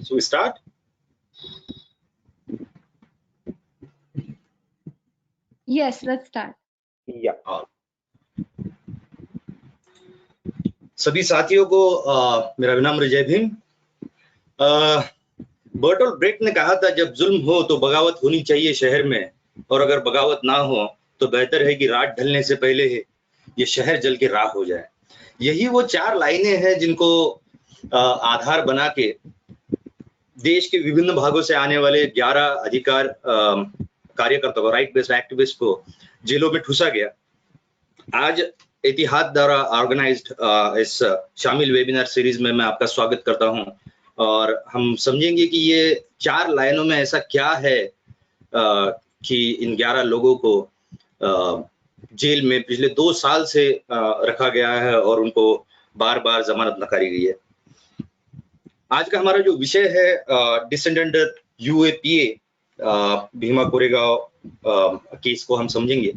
So we start. Yes, let's start. Yeah. सभी साथियों को मेरा विनम्र जय भीम। बर्टोल्ट ब्रेक्ट ने कहा था, जब जुल्म हो तो बगावत होनी चाहिए शहर में, और अगर बगावत ना हो तो बेहतर है कि रात ढलने से पहले ये शहर जल के राख हो जाए। यही वो 4 लाइनें हैं जिनको आधार बना के देश के विभिन्न भागों से आने वाले 11 अधिकार कार्यकर्ता को, राइट बेस्ड एक्टिविस्ट को जेलों में ठूसा गया। आज इतिहाद द्वारा ऑर्गेनाइज्ड इस शामिल वेबिनार सीरीज में मैं आपका स्वागत करता हूं, और हम समझेंगे कि ये 4 लाइनों में ऐसा क्या है कि इन 11 लोगों को जेल में पिछले 2 साल से रखा गया है और उनको बार बार जमानत नकारी गई है। आज का हमारा जो विषय है descendant UAPA Bhima Koregaon case को हम समझेंगे।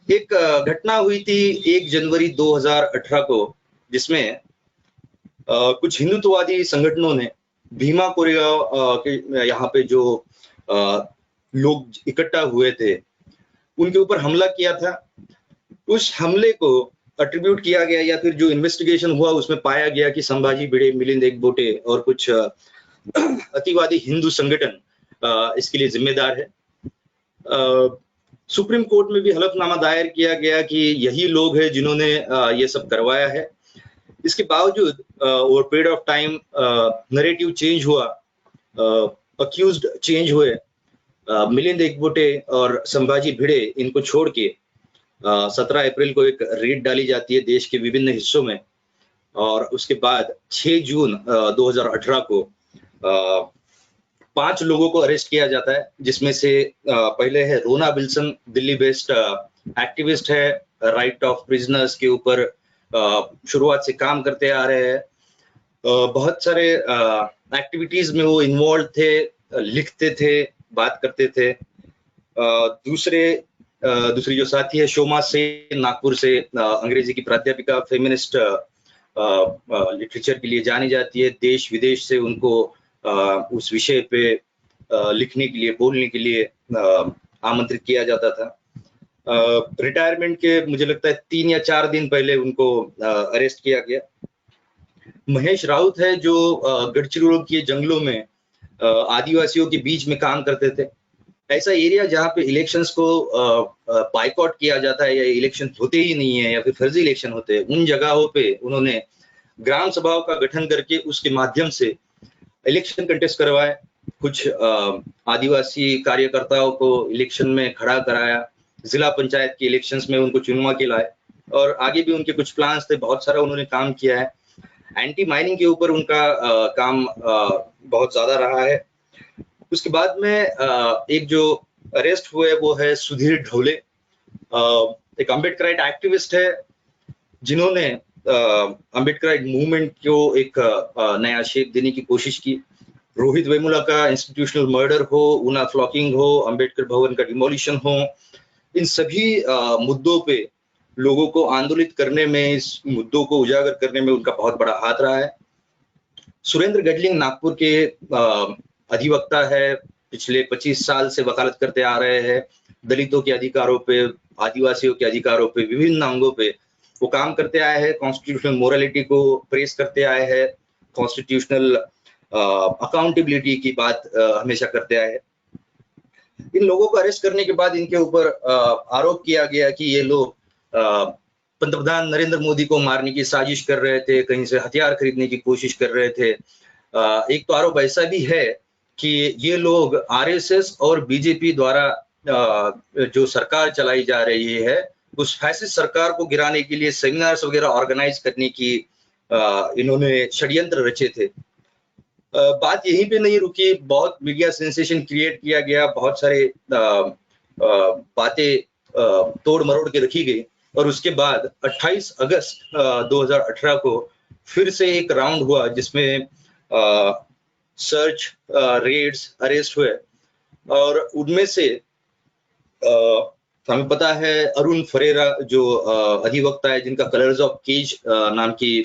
एक घटना हुई थी 1 जनवरी 2018 को, जिसमें कुछ हिंदुत्ववादी संगठनों ने भीमा कोरेगांव के यहाँ पे जो लोग इकट्ठा हुए थे उनके ऊपर हमला किया था। उस हमले को अट्रीब्यूट किया गया, या फिर जो इन्वेस्टिगेशन हुआ उसमें पाया गया कि संभाजी भिड़े, मिलिंद एकबोटे और कुछ अतिवादी हिंदू संगठन इसके लिए जिम्मेदार है। सुप्रीम कोर्ट में भी हलफनामा दायर किया गया कि यही लोग हैं जिन्होंने ये सब करवाया है। इसके बावजूद over period of time narrative change हुआ, अक्यूज्ड चेंज हुए। मिलिंद एकबोटे और संभाजी भिड़े इनको छोड़ के 17 अप्रैल को एक रेड डाली जाती है देश के विभिन्न हिस्सों में, और उसके बाद 6 जून 2018 को 5 लोगों को अरेस्ट किया जाता है, जिसमें से पहले है रोना विल्सन, दिल्ली बेस्ड एक्टिविस्ट है, राइट ऑफ प्रिजनर्स के ऊपर शुरुआत से काम करते आ रहे हैं। बहुत सारे एक्टिविटीज में वो इन्वॉल्व थे, लिखते थे, बात करते थे। दूसरी जो साथी है शोमा सेन, नागपुर से अंग्रेजी की प्राध्यापिका, फेमिनिस्ट लिटरेचर के लिए जानी जाती है। देश विदेश से उनको उस विषय पे लिखने के लिए, बोलने के लिए आमंत्रित किया जाता था। रिटायरमेंट के मुझे लगता है 3 या 4 दिन पहले उनको अरेस्ट किया गया। महेश राउत है जो गढ़चिरोली के जंगलों में आदिवासियों के बीच में काम करते थे। ऐसा एरिया जहाँ पे इलेक्शंस को बाइकआउट किया जाता है, या इलेक्शन होते ही नहीं है, या फिर फर्जी इलेक्शन होते हैं, उन जगहों पे उन्होंने ग्राम सभाओं का गठन करके उसके माध्यम से इलेक्शन कंटेस्ट करवाए। कुछ आदिवासी कार्यकर्ताओं को इलेक्शन में खड़ा कराया, जिला पंचायत के इलेक्शंस में उनको चुनवा के लाए, और आगे भी उनके कुछ प्लान्स थे। बहुत सारा उन्होंने काम किया है। एंटी माइनिंग के ऊपर उनका काम बहुत ज्यादा रहा है। उसके बाद में एक जो अरेस्ट हुए वो है सुधीर ढोले, एक अम्बेडकराइट एक्टिविस्ट है जिन्होंने अम्बेडकराइट मूवमेंट को एक नया शेप देने की कोशिश की। रोहित वेमुला का इंस्टीट्यूशनल मर्डर हो, उना फ्लॉकिंग हो, अम्बेडकर भवन का डिमोलिशन हो, इन सभी मुद्दों पे लोगों को आंदोलित करने में, इस मुद्दों को उजागर करने में उनका बहुत बड़ा हाथ रहा है। सुरेंद्र गडलिंग नागपुर के अधिवक्ता है, पिछले 25 साल से वकालत करते आ रहे हैं। दलितों के अधिकारों पे, आदिवासियों के अधिकारों पे, विभिन्न अंगों पे वो काम करते आए हैं। कॉन्स्टिट्यूशनल मोरालिटी को प्रेस करते आए हैं, कॉन्स्टिट्यूशनल अकाउंटेबिलिटी की बात हमेशा करते आए हैं। इन लोगों को अरेस्ट करने के बाद इनके ऊपर आरोप किया गया कि ये लोग पंतप्रधान नरेंद्र मोदी को मारने की साजिश कर रहे थे, कहीं से हथियार खरीदने की कोशिश कर रहे थे। एक तो आरोप ऐसा भी है कि ये लोग आरएसएस और बीजेपी द्वारा जो सरकार चलाई जा रही है, उस फैसिस्ट सरकार को गिराने के लिए सेमिनार्स वगैरह ऑर्गेनाइज करने की इन्होंने षड्यंत्र रचे थे। बात यहीं पे नहीं रुकी, बहुत मीडिया सेंसेशन क्रिएट किया गया, बहुत सारे बातें तोड़ मरोड़ के रखी गई, और उसके बाद 28 अगस्त 2018 को फिर से एक राउंड हुआ जिसमें सर्च, रेड्स, अरेस्ट हुए, और उनमें से हमें पता है अरुण फरेरा जो अधिवक्ता है, जिनका कलर्स ऑफ केज नाम की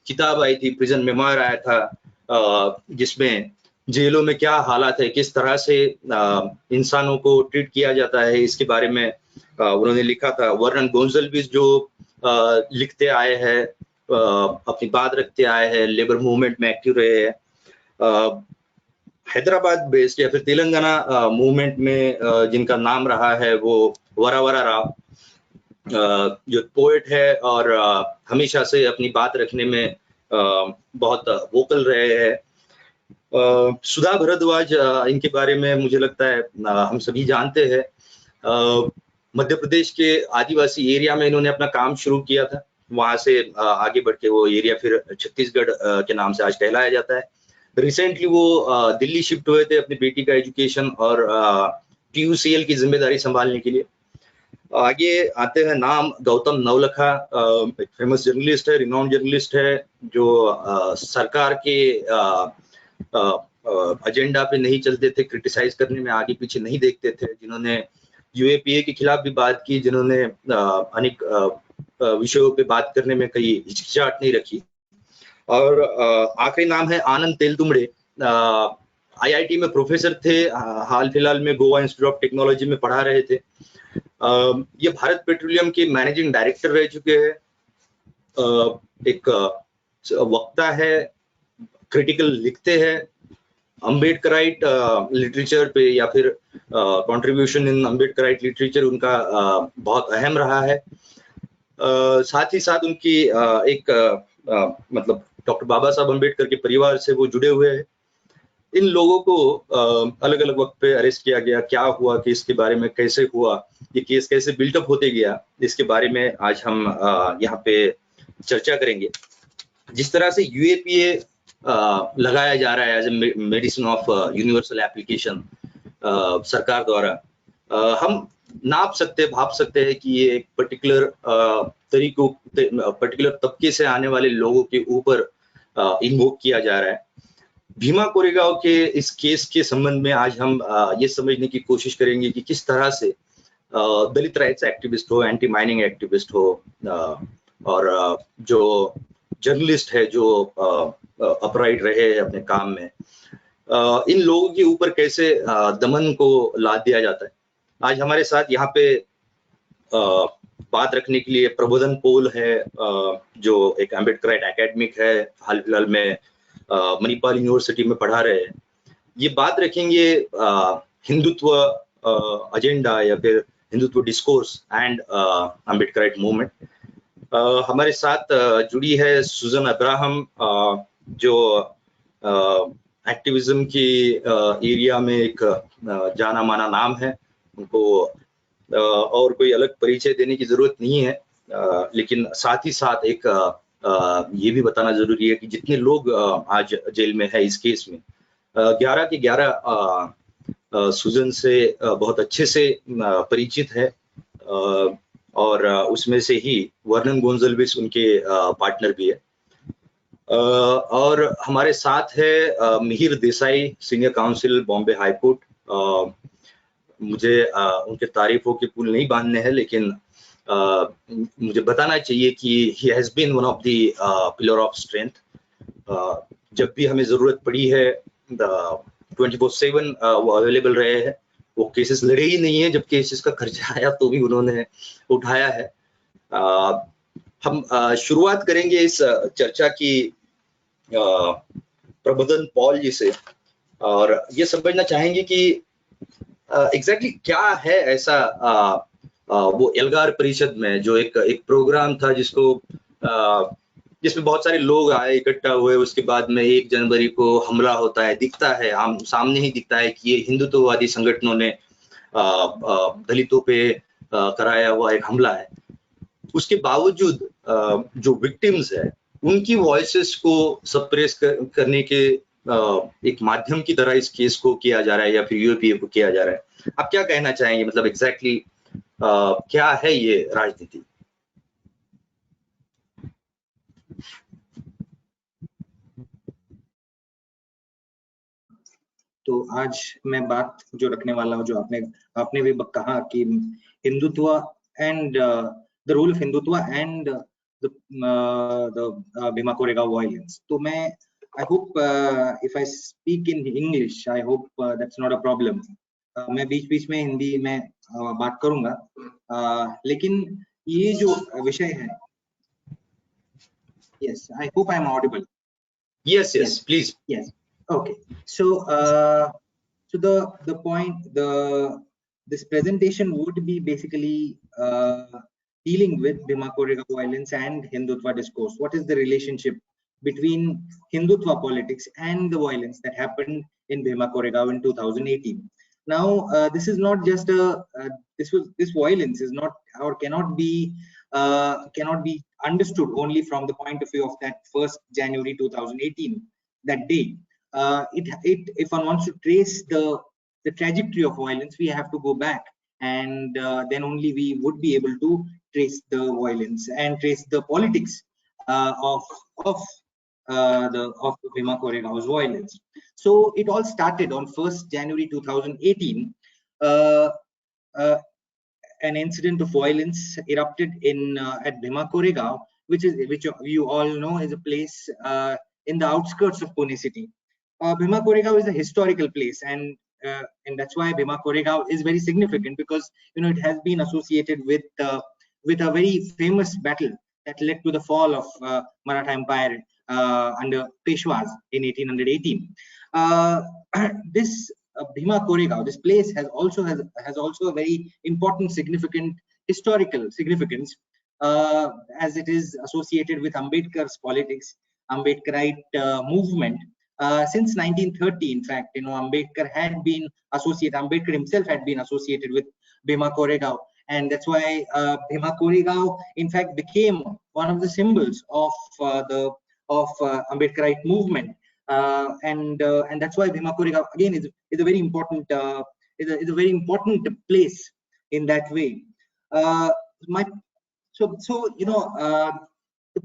किताब आई थी, प्रिजन मेमोयर आया था, जिसमें जेलों में क्या हालात है, किस तरह से इंसानों को ट्रीट किया जाता है, इसके बारे में उन्होंने लिखा था। वर्नन गोंजाल्विस जो लिखते आए हैं, अपनी बात रखते आए हैं, लेबर मूवमेंट में एक्टिव रहे हैं। हैदराबाद बेस्ड या फिर तेलंगाना मूवमेंट में जिनका नाम रहा है वो वरावरा राव, जो पोएट है और हमेशा से अपनी बात रखने में बहुत वोकल रहे हैं। सुधा भारद्वाज, इनके बारे में मुझे लगता है हम सभी जानते हैं। मध्य प्रदेश के आदिवासी एरिया में इन्होंने अपना काम शुरू किया था, वहां से आगे बढ़ के वो एरिया फिर छत्तीसगढ़ के नाम से आज कहलाया जाता है। रिसेंटली वो दिल्ली शिफ्ट हुए थे अपनी बेटी का एजुकेशन और TUCL की जिम्मेदारी संभालने के लिए। आगे आते हैं नाम गौतम नवलखा, एक फेमस जर्नलिस्ट है, रिनाउंड जर्नलिस्ट है, जो सरकार के एजेंडा पे नहीं चलते थे, क्रिटिसाइज करने में आगे पीछे नहीं देखते थे, जिन्होंने UAPA के खिलाफ भी बात की, जिन्होंने अनेक विषयों पे बात करने में कहीं हिचकिचाहट नहीं रखी। और आखिरी नाम है आनंद तेलतुंबड़े, IIT में प्रोफेसर थे, हाल फिलहाल में गोवा इंस्टीट्यूट ऑफ टेक्नोलॉजी में पढ़ा रहे थे। ये भारत पेट्रोलियम के मैनेजिंग डायरेक्टर रह चुके हैं, एक वक्ता है, क्रिटिकल लिखते हैं, अम्बेडकराइट लिटरेचर पे या फिर कंट्रीब्यूशन इन अम्बेडकराइट लिटरेचर उनका बहुत अहम रहा है। साथ ही साथ उनकी एक मतलब डॉक्टर बाबा साहब अम्बेडकर के परिवार से वो जुड़े हुए हैं। इन लोगों को अलग अलग वक्त पे अरेस्ट किया गया, क्या हुआ, केस के बारे में कैसे हुआ, ये केस कैसे बिल्टअप होते गया, इसके बारे में आज हम यहाँ पे चर्चा करेंगे। जिस तरह से UAPA लगाया जा रहा है as a medicine of universal application सरकार द्वारा, हम नाप सकते, भाप सकते हैं कि ये एक पर्टिकुलर तरीकों, पर्टिकुलर तबके से आने वाले लोगों के ऊपर इन्वोक किया जा रहा है। भीमा कोरेगांव के इस केस के संबंध में आज हम ये समझने की कोशिश करेंगे कि किस तरह से दलित राइट्स एक्टिविस्ट हो, एंटी माइनिंग एक्टिविस्ट हो, और जो जर्नलिस्ट है जो अपराइट रहे अपने काम में, इन लोगों के ऊपर कैसे दमन को लाद दिया जाता है। आज हमारे साथ यहाँ पे बात रखने के लिए प्रबोधन पोल है, जो एक अम्बेडकराइट एकेडमिक है, हाल फिलहाल में मणिपाल यूनिवर्सिटी में पढ़ा रहे हैं। ये बात रखेंगे हिंदुत्व एजेंडा या फिर Hindutva discourse and Ambedkarite movement. हमारे साथ जुड़ी है सुजन अब्राहम, जो एक्टिविज्म की एरिया में एक जाना माना नाम है। उनको और कोई अलग परिचय देने की जरूरत नहीं है, लेकिन साथ ही साथ एक ये भी बताना जरूरी है कि जितने लोग आज जेल में है इस केस में, 11 के 11 सुजन से बहुत अच्छे से परिचित है, और उसमें से ही वर्नन गोंजाल्विस उनके पार्टनर भी है। और हमारे साथ है Mihir Desai, senior council Bombay high court. मुझे उनके तारीफों के पुल नहीं बांधने हैं, लेकिन मुझे बताना चाहिए कि he has been one of the pillar of strength। जब भी हमें जरूरत पड़ी है 24/7 वो अवेलेबल रहे हैं। वो केसेस लड़े ही नहीं है, जब केसेस का खर्चा आया तो भी उन्होंने उठाया है। हम शुरुआत करेंगे इस चर्चा की प्रबोधन पॉल जी से, और ये समझना चाहेंगे कि एग्जैक्टली क्या है ऐसा वो एल्गार परिषद में जो एक प्रोग्राम था जिसमें बहुत सारे लोग आए, इकट्ठा हुए, उसके बाद में 1 जनवरी को हमला होता है, दिखता है हम सामने ही दिखता है कि ये हिंदुत्ववादी संगठनों ने दलितों पे कराया हुआ एक हमला है। उसके बावजूद जो विक्टिम्स है उनकी वॉइसेस को सप्रेस करने के एक माध्यम की तरह इस केस को किया जा रहा है, या फिर UAPA को किया जा रहा है। आप क्या कहना चाहेंगे, मतलब एग्जैक्टली क्या है ये राजनीति? तो आज मैं बात जो रखने वाला हूँ, जो आपने भी कहा कि Hindutva and the role of Hindutva and the Bhima Koregaon violence. तो मैं I hope if I speak in English, I hope that's not a problem. मैं बीच बीच में हिंदी में बात करूंगा, लेकिन ये जो विषय है, yes, I hope I am audible. Yes, please. Yes. Okay. So so the point, this presentation would be basically dealing with Bhima Koregaon violence and Hindutva discourse. What is the relationship between Hindutva politics and the violence that happened in Bhima Koregaon in 2018? Now, this is not just a this violence is not or cannot be understood only from the point of view of that 1st January 2018, that day. If one wants to trace the trajectory of violence, we have to go back, and then only we would be able to trace the violence and trace the politics of the Bhima Koregaon's violence. So it all started on 1st January 2018. An incident of violence erupted in at Bhima Koregaon, which you all know is a place in the outskirts of Pune city. Bhima Koregaon is a historical place, and that's why Bhima Koregaon is very significant, because it has been associated with a very famous battle that led to the fall of Maratha Empire under Peshwas in 1818. This Bhima Koregaon, this place has also a very important historical significance, as it is associated with Ambedkar's politics, Ambedkarite movement. Since 1930, in fact, Ambedkar himself had been associated with Bhima Koregaon, and that's why Bhima Koregaon, in fact, became one of the symbols of Ambedkarite movement. And that's why Bhima Koregaon again is a very important place in that way. The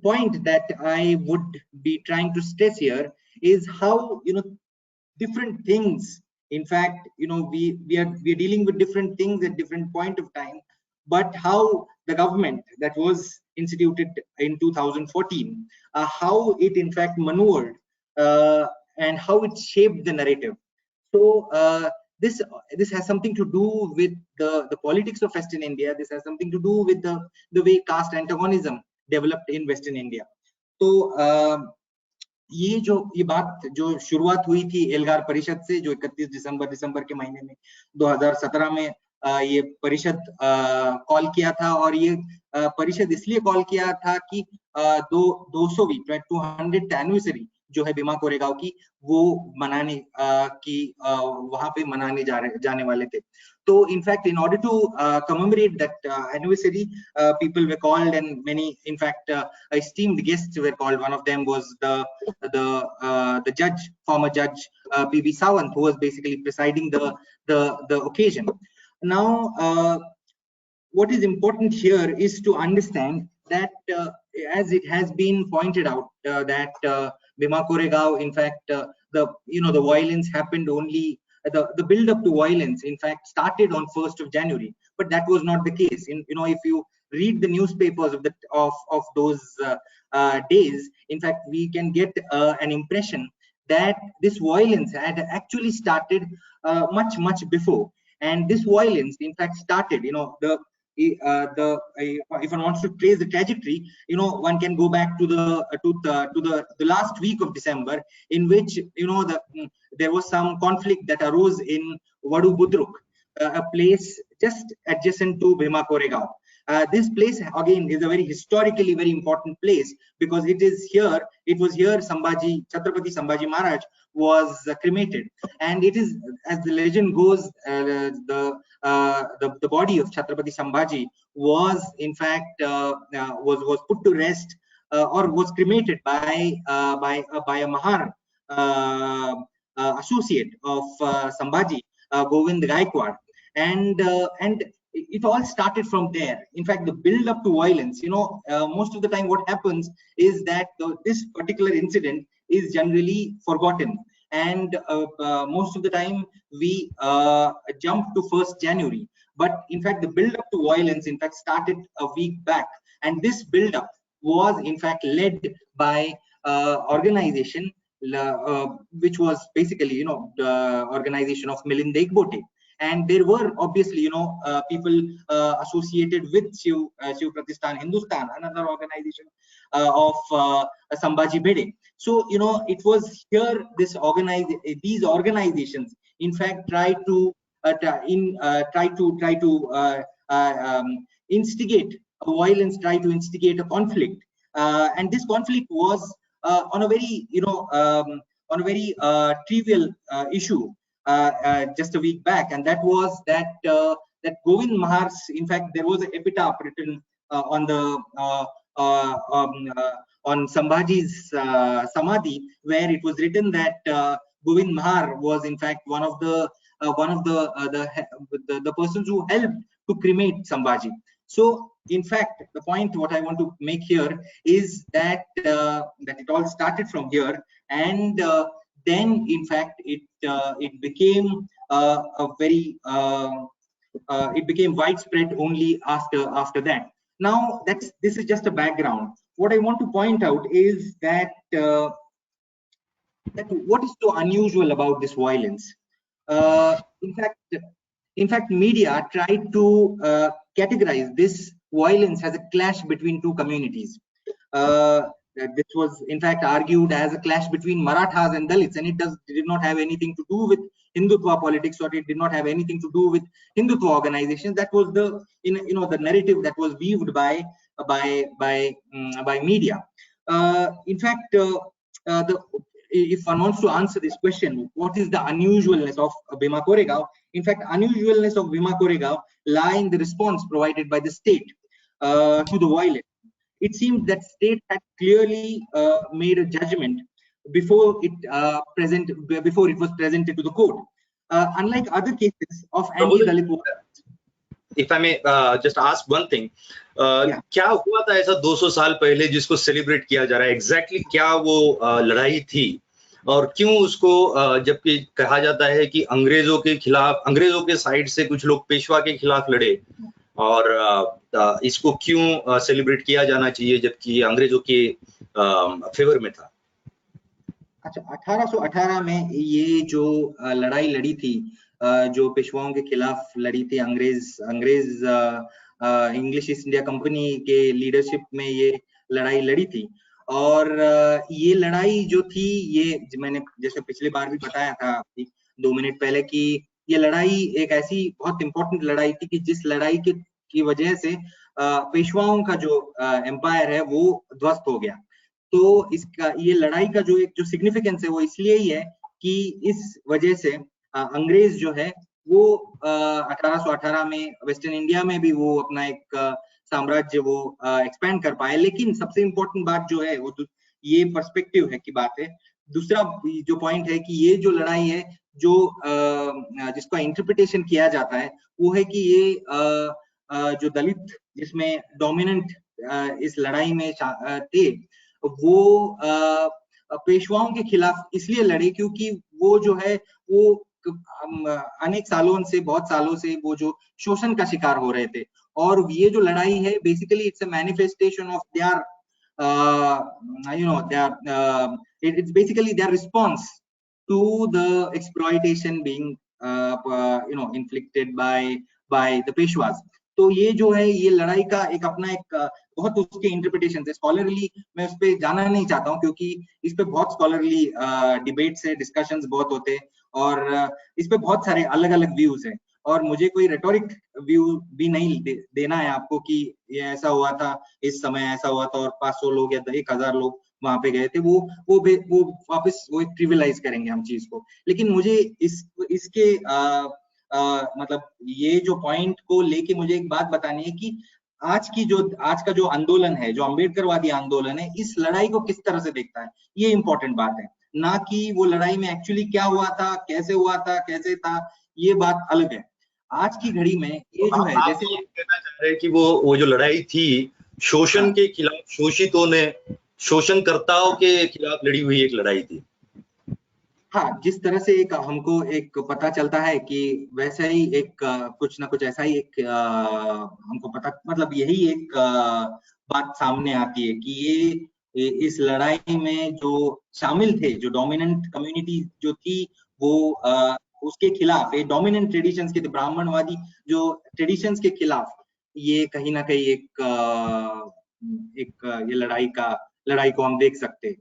point that I would be trying to stress here is how different things, in fact, we are dealing with different things at different point of time, but how the government that was instituted in 2014, how it in fact maneuvered and how it shaped the narrative. So this has something to do with the politics of Western India. This has something to do with the way caste antagonism developed in Western India. So ये बात जो शुरुआत हुई थी एल्गार परिषद से, जो 31 दिसंबर के महीने में 2017 में ये परिषद कॉल किया था, और ये परिषद इसलिए कॉल किया था कि 200वीं 200th एनिवर्सरी जो है भीमा कोरेगांव की, वो मनाने की वहां पे मनाने जाने वाले थे. So in fact, in order to commemorate that anniversary, people were called, and many, in fact, esteemed guests were called. One of them was the judge, former judge P.V. Sawant, who was basically presiding the occasion. Now, what is important here is to understand that, as it has been pointed out, that Bhima Koregaon, in fact, the violence happened only. The build-up to violence, in fact, started on 1st of January, but that was not the case. If you read the newspapers of those days, in fact, we can get an impression that this violence had actually started much before. And this violence, in fact, started. If one wants to trace the trajectory, one can go back to the last week of December, in which there was some conflict that arose in Vadu Budruk, a place just adjacent to Bhima Koregaon. This place again is a very historically very important place, because it was here Chhatrapati Sambhaji Maharaj was cremated, and it is, as the legend goes, the body of Chhatrapati Sambhaji was in fact was put to rest or was cremated by a Mahar associate of Sambhaji, Govind Gaikwad, and it all started from there. In fact, the build up to violence, most of the time what happens is that this particular incident is generally forgotten, and most of the time we jump to 1st January. But in fact, the build up to violence, in fact, started a week back, and this build up was in fact led by organization which was basically, the organization of Milind Ekbote. And there were obviously, people associated with Shiv Pratishthan Hindustan, another organization of Sambhaji Bhede. So, it was here these organizations, in fact, try to instigate a violence, try to instigate a conflict, and this conflict was on a very, trivial issue just a week back, and that was that Govind Mahar's, in fact, there was an epitaph written on Sambhaji's Samadhi, where it was written that Govind Mahar was in fact one of the persons who helped to cremate Sambhaji. So, in fact, the point what I want to make here is that it all started from here, and then, in fact, it became it became widespread only after that. Now, this is just a background. What I want to point out is that what is so unusual about this violence? In fact, media tried to categorize this violence as a clash between two communities. This was in fact argued as a clash between Marathas and Dalits, and it did not have anything to do with Hindutva politics, or it did not have anything to do with Hindutva organizations. That was the the narrative that was weaved by media. In fact, if one wants to answer this question, what is the unusualness of Bhima Koregaon? In fact, unusualness of Bhima Koregaon lie in the response provided by the state to the violence. It seemed that state had clearly made a judgment before it was presented to the court. Unlike other cases of anti-Dalit violence. If I may just ask one thing, क्या हुआ था ऐसा 200 साल पहले जिसको celebrate किया जा रहा है? एग्जैक्टली क्या वो लड़ाई थी, और क्यों उसको जबकि कहा जाता है कि अंग्रेजों के साइड से कुछ लोग पेशवा के खिलाफ लड़े, और इसको क्यों सेलिब्रेट किया जाना चाहिए जबकि अंग्रेजों के फेवर में था? अच्छा, 1818 में ये जो लड़ाई लड़ी थी, जो पेशवाओं के खिलाफ लड़ी थी, अंग्रेज इंग्लिश ईस्ट इंडिया कंपनी के लीडरशिप में ये लड़ाई लड़ी थी। और ये लड़ाई जो थी, ये मैंने जैसे पिछली बार भी बताया था 2 मिनट पहले कि ये लड़ाई एक ऐसी बहुत इंपॉर्टेंट लड़ाई थी कि जिस लड़ाई की वजह से पेशवाओं का जो एम्पायर है वो ध्वस्त हो गया। तो ये लड़ाई का जो सिग्निफिकेंस है वो इसलिए ही है कि इस वजह से अंग्रेज जो है वो 1818 में वेस्टर्न इंडिया में भी वो अपना एक साम्राज्य वो एक्सपेंड कर पाए। लेकिन सबसे इम्पोर्टेंट बात जो है वो ये पर्सपेक्टिव है की बात है। दूसरा जो पॉइंट है कि ये जो लड़ाई है जो जिसका इंटरप्रिटेशन किया जाता है वो है कि ये जो दलित जिसमें डोमिनेंट इस लड़ाई में थे वो पेशवाओं के खिलाफ इसलिए लड़े क्योंकि वो जो है वो अनेक बहुत सालों से वो जो शोषण का शिकार हो रहे थे। और ये जो लड़ाई है basically it's a manifestation of their it's basically their response to the exploitation being inflicted by the Peshwas. तो ये जो है ये लड़ाई का एक अपना एक बहुत उसके इंटरप्रिटेशन है। स्कॉलरली मैं उस पर जाना नहीं चाहता हूँ क्योंकि इस पे बहुत स्कॉलरली डिबेट्स है, डिस्कशंस बहुत होते हैं और इस पे बहुत सारे अलग अलग व्यूज हैं। और मुझे कोई रेटोरिक व्यू भी नहीं देना है आपको कि ये ऐसा हुआ था, इस समय ऐसा हुआ था और 500 लोग या 1000 लोग वहां पे गए थे, वो वापस वो ट्रिविलाइज करेंगे हम चीज को। लेकिन मुझे इसके मतलब ये जो पॉइंट को लेके मुझे एक बात बतानी है कि आज का जो आंदोलन है, जो अम्बेडकरवादी आंदोलन है, इस लड़ाई को किस तरह से देखता है, ये इंपॉर्टेंट बात है, ना कि वो लड़ाई में एक्चुअली क्या हुआ था, कैसे था, ये बात अलग है। आज की घड़ी में ये जो है, जैसे कहना चाह रहे हैं कि वो जो लड़ाई थी शोषण के खिलाफ, शोषितों ने शोषणकर्ताओं के खिलाफ लड़ी हुई एक लड़ाई थी। हाँ, जिस तरह से हमको एक पता चलता है कि वैसे ही एक कुछ ना कुछ ऐसा ही एक हमको पता, मतलब यही एक बात सामने आती है कि ये इस लड़ाई में जो शामिल थे, जो डोमिनेंट कम्युनिटी जो थी, वो उसके खिलाफ, ये डोमिनेंट ट्रेडिशंस के, ब्राह्मणवादी जो ट्रेडिशंस के खिलाफ ये कहीं ना कहीं ये लड़ाई को हम देख सकते हैं।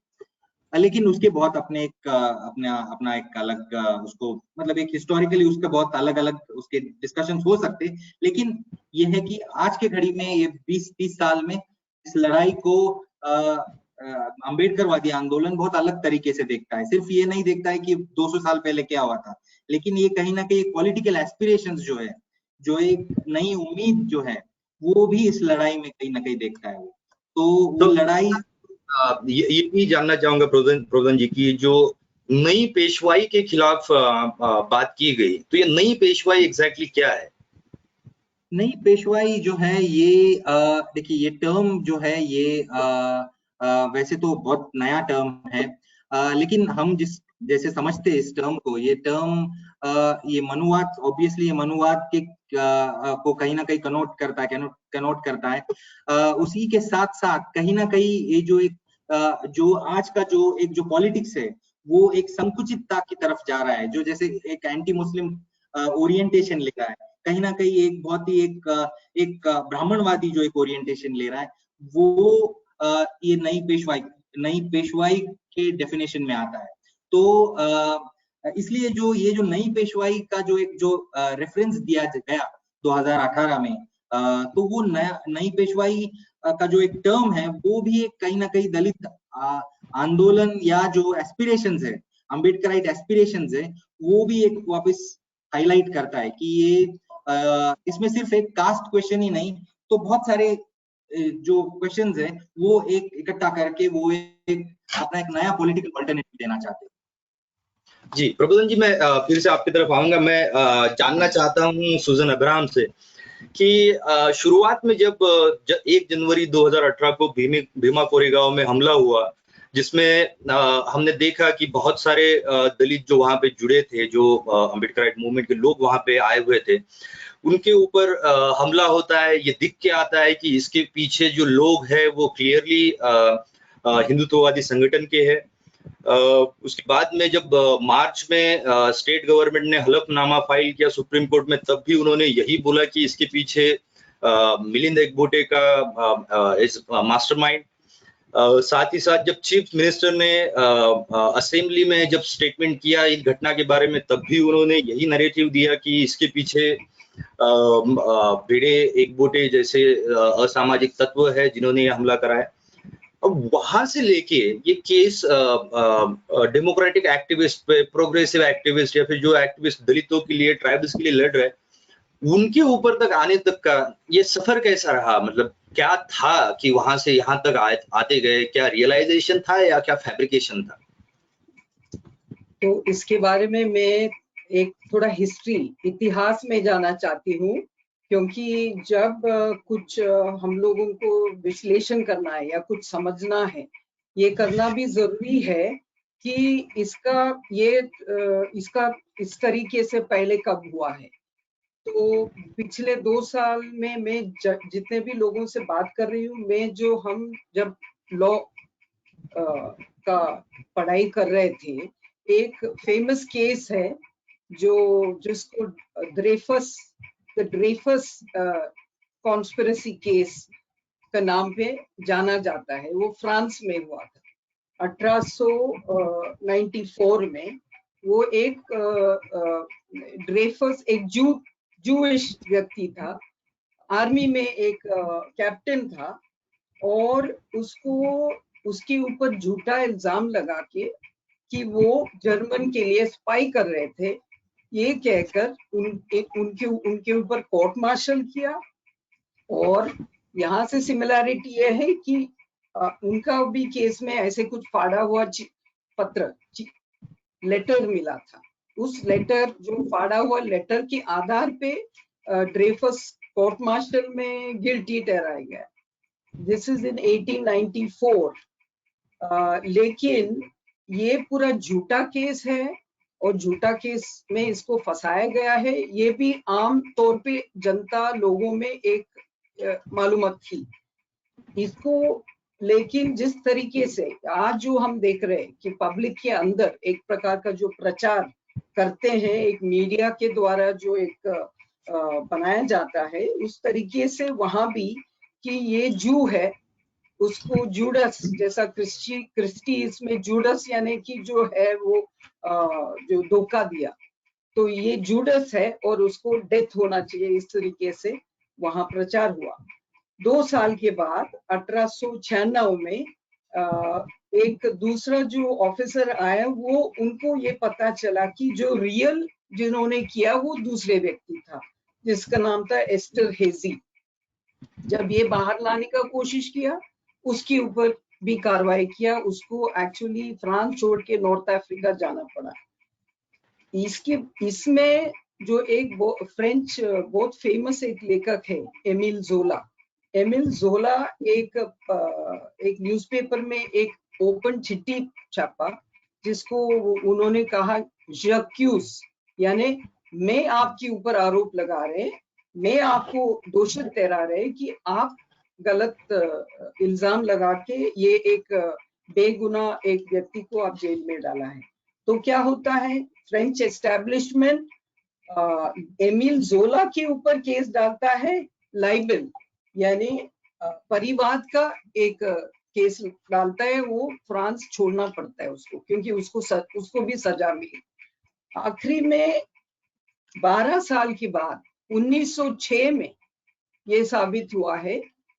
लेकिन उसके बहुत अपने अपना एक अलग उसको मतलब एक हिस्टोरिकली उसके बहुत अलग अलग उसके डिस्कशंस हो सकते, लेकिन ये है कि आज के घड़ी में ये 20-30 साल में इस लड़ाई को अंबेडकरवादी आंदोलन बहुत अलग तरीके से देखता है। सिर्फ ये नहीं देखता है कि 200 साल पहले क्या हुआ था, लेकिन ये कहीं ना कहीं पॉलिटिकल एस्पिरेशंस जो है, जो एक नई उम्मीद जो है, वो भी इस लड़ाई में कहीं ना कहीं देखता है। तो वो लड़ाई ये भी जानना चाहूंगा प्रोदन जी की जो नई पेशवाई के खिलाफ बात की गई, तो ये नई पेशवाई एग्जैक्टली क्या है? नई पेशवाई जो है ये देखिए, ये टर्म जो है ये वैसे तो बहुत नया टर्म है, लेकिन हम जैसे समझते हैं इस टर्म को, ये टर्म ये मनुवाद, ऑब्वियसली ये मनुवाद के को कहीं ना कहीं कनोट करता है। उसी के साथ साथ कहीं ना कहीं ये जो आज का जो पॉलिटिक्स है, वो एक संकुचितता की तरफ जा रहा है, जो जैसे एक एंटी मुस्लिम ओरिएंटेशन ले रहा है, कहीं ना कहीं एक बहुत ही एक ब्राह्मणवादी जो एक ओरिएंटेशन ले रहा है, वो ये नई पेशवाई के डेफिनेशन में आता है। तो इसलिए ये जो नई पेशवाई का जो रेफरेंस दिया गया 2018 में, तो वो नई पेशवाई का जो एक टर्म है, वो भी एक कहीं ना कहीं दलित आंदोलन या जो एस्पिरेशंस है, अम्बेडकराइट एस्पिरेशंस है, वो भी एक वापस हाईलाइट करता है कि ये इसमें सिर्फ एक कास्ट क्वेश्चन ही नहीं, तो बहुत सारे जो क्वेश्चंस है वो एक इकट्ठा करके वो एक अपना एक नया पॉलिटिकल अल्टरनेटिव देना चाहते हैं। जी प्रबोधन जी, मैं फिर से आपकी तरफ आऊंगा। मैं जानना चाहता हूं सुजन अब्राहम से कि शुरुआत में जब 1 जनवरी 2018 को भीमा कोरेगांव में हमला हुआ, जिसमें हमने देखा कि बहुत सारे दलित जो वहां पे जुड़े थे, जो अम्बेडकराइट मूवमेंट के लोग वहां पे आए हुए थे, उनके ऊपर हमला होता है। ये दिख के आता है कि इसके पीछे जो लोग हैं वो क्लियरली हिंदुत्ववादी संगठन के हैं। उसके बाद में जब मार्च में स्टेट गवर्नमेंट ने हलफनामा फाइल किया सुप्रीम कोर्ट में, तब भी उन्होंने यही बोला कि इसके पीछे मिलिंद एकबोटे का इज मास्टरमाइंड। साथ ही साथ जब चीफ मिनिस्टर ने असेंबली में जब स्टेटमेंट किया इस घटना के बारे में, तब भी उन्होंने यही नैरेटिव दिया कि इसके पीछे भिड़े एकबोटे जैसे असामाजिक तत्व है जिन्होंने यह हमला कराया। अब वहां से लेके ये केस डेमोक्रेटिक एक्टिविस्ट पे, प्रोग्रेसिव एक्टिविस्ट या फिर जो एक्टिविस्ट दलितों के लिए, ट्राइबल्स के लिए लड़ रहे, उनके ऊपर तक आने तक का ये सफर कैसा रहा? मतलब क्या था कि वहां से यहाँ तक आते गए? क्या रियलाइजेशन था या क्या फैब्रिकेशन था? तो इसके बारे में मैं एक थोड़ा इतिहास में जाना चाहती हूँ, क्योंकि जब कुछ हम लोगों को विश्लेषण करना है या कुछ समझना है, ये करना भी जरूरी है कि इसका इस तरीके से पहले कब हुआ है। तो पिछले 2 साल में मैं जितने भी लोगों से बात कर रही हूँ, मैं हम जब लॉ का पढ़ाई कर रहे थे, एक फेमस केस है जिसको ड्रेफस कॉन्स्पिरेसी केस का नाम पे जाना जाता है। वो फ्रांस में हुआ था 1894 में। वो एक ड्रेफस एक जूइश व्यक्ति था, आर्मी में एक कैप्टन था, और उसके ऊपर झूठा इल्जाम लगा के कि वो जर्मन के लिए स्पाई कर रहे थे, ये कहकर उनके ऊपर कोर्ट मार्शल किया। और यहाँ से सिमिलैरिटी ये है कि उनका भी केस में ऐसे कुछ फाड़ा हुआ लेटर मिला था। उस लेटर, जो फाड़ा हुआ लेटर के आधार पे ड्रेफस कोर्ट मार्शल में गिल्टी ठहराया गया। This is in 1894। लेकिन ये पूरा झूठा केस है, और झूठा केस में इसको फंसाया गया है, ये भी आम तौर पे जनता लोगों में एक मालूमात थी। इसको लेकिन जिस तरीके से आज जो हम देख रहे हैं कि पब्लिक के अंदर एक प्रकार का जो प्रचार करते हैं, एक मीडिया के द्वारा जो एक बनाया जाता है, उस तरीके से वहां भी कि ये जू है, उसको जूडस, जैसा क्रिस्टी इसमें जूडस यानी कि जो है वो जो धोखा दिया, तो ये जूडस है और उसको डेथ होना चाहिए, इस तरीके से वहां प्रचार हुआ। 2 साल के बाद 1896 में एक दूसरा जो ऑफिसर आया, वो उनको ये पता चला कि जो रियल जिन्होंने किया वो दूसरे व्यक्ति था, जिसका नाम था एस्टर हेजी। जब ये बाहर लाने का कोशिश किया, उसके ऊपर भी कार्रवाई किया, उसको एक्चुअली फ्रांस छोड़ के नॉर्थ अफ्रीका जाना पड़ा। इसमें जो एक फ्रेंच बहुत फेमस एक लेखक है, एमिल जोला। एमिल जोला एक न्यूज़पेपर में एक ओपन चिट्ठी छापा, जिसको उन्होंने कहा जक्यूस, यानी मैं आपके ऊपर आरोप लगा रहे, मैं आपको दोषी ठहरा रहे कि आप गलत इल्जाम लगा के ये एक बेगुनाह एक व्यक्ति को आप जेल में डाला है। तो क्या होता है, फ्रेंच एस्टैब्लिशमेंट एमिल जोला के ऊपर केस डालता है, लाइबल यानी परिवाद का एक केस डालता है, वो फ्रांस छोड़ना पड़ता है उसको, क्योंकि उसको भी सजा मिली। आखिरी में 12 साल के बाद 1906 में ये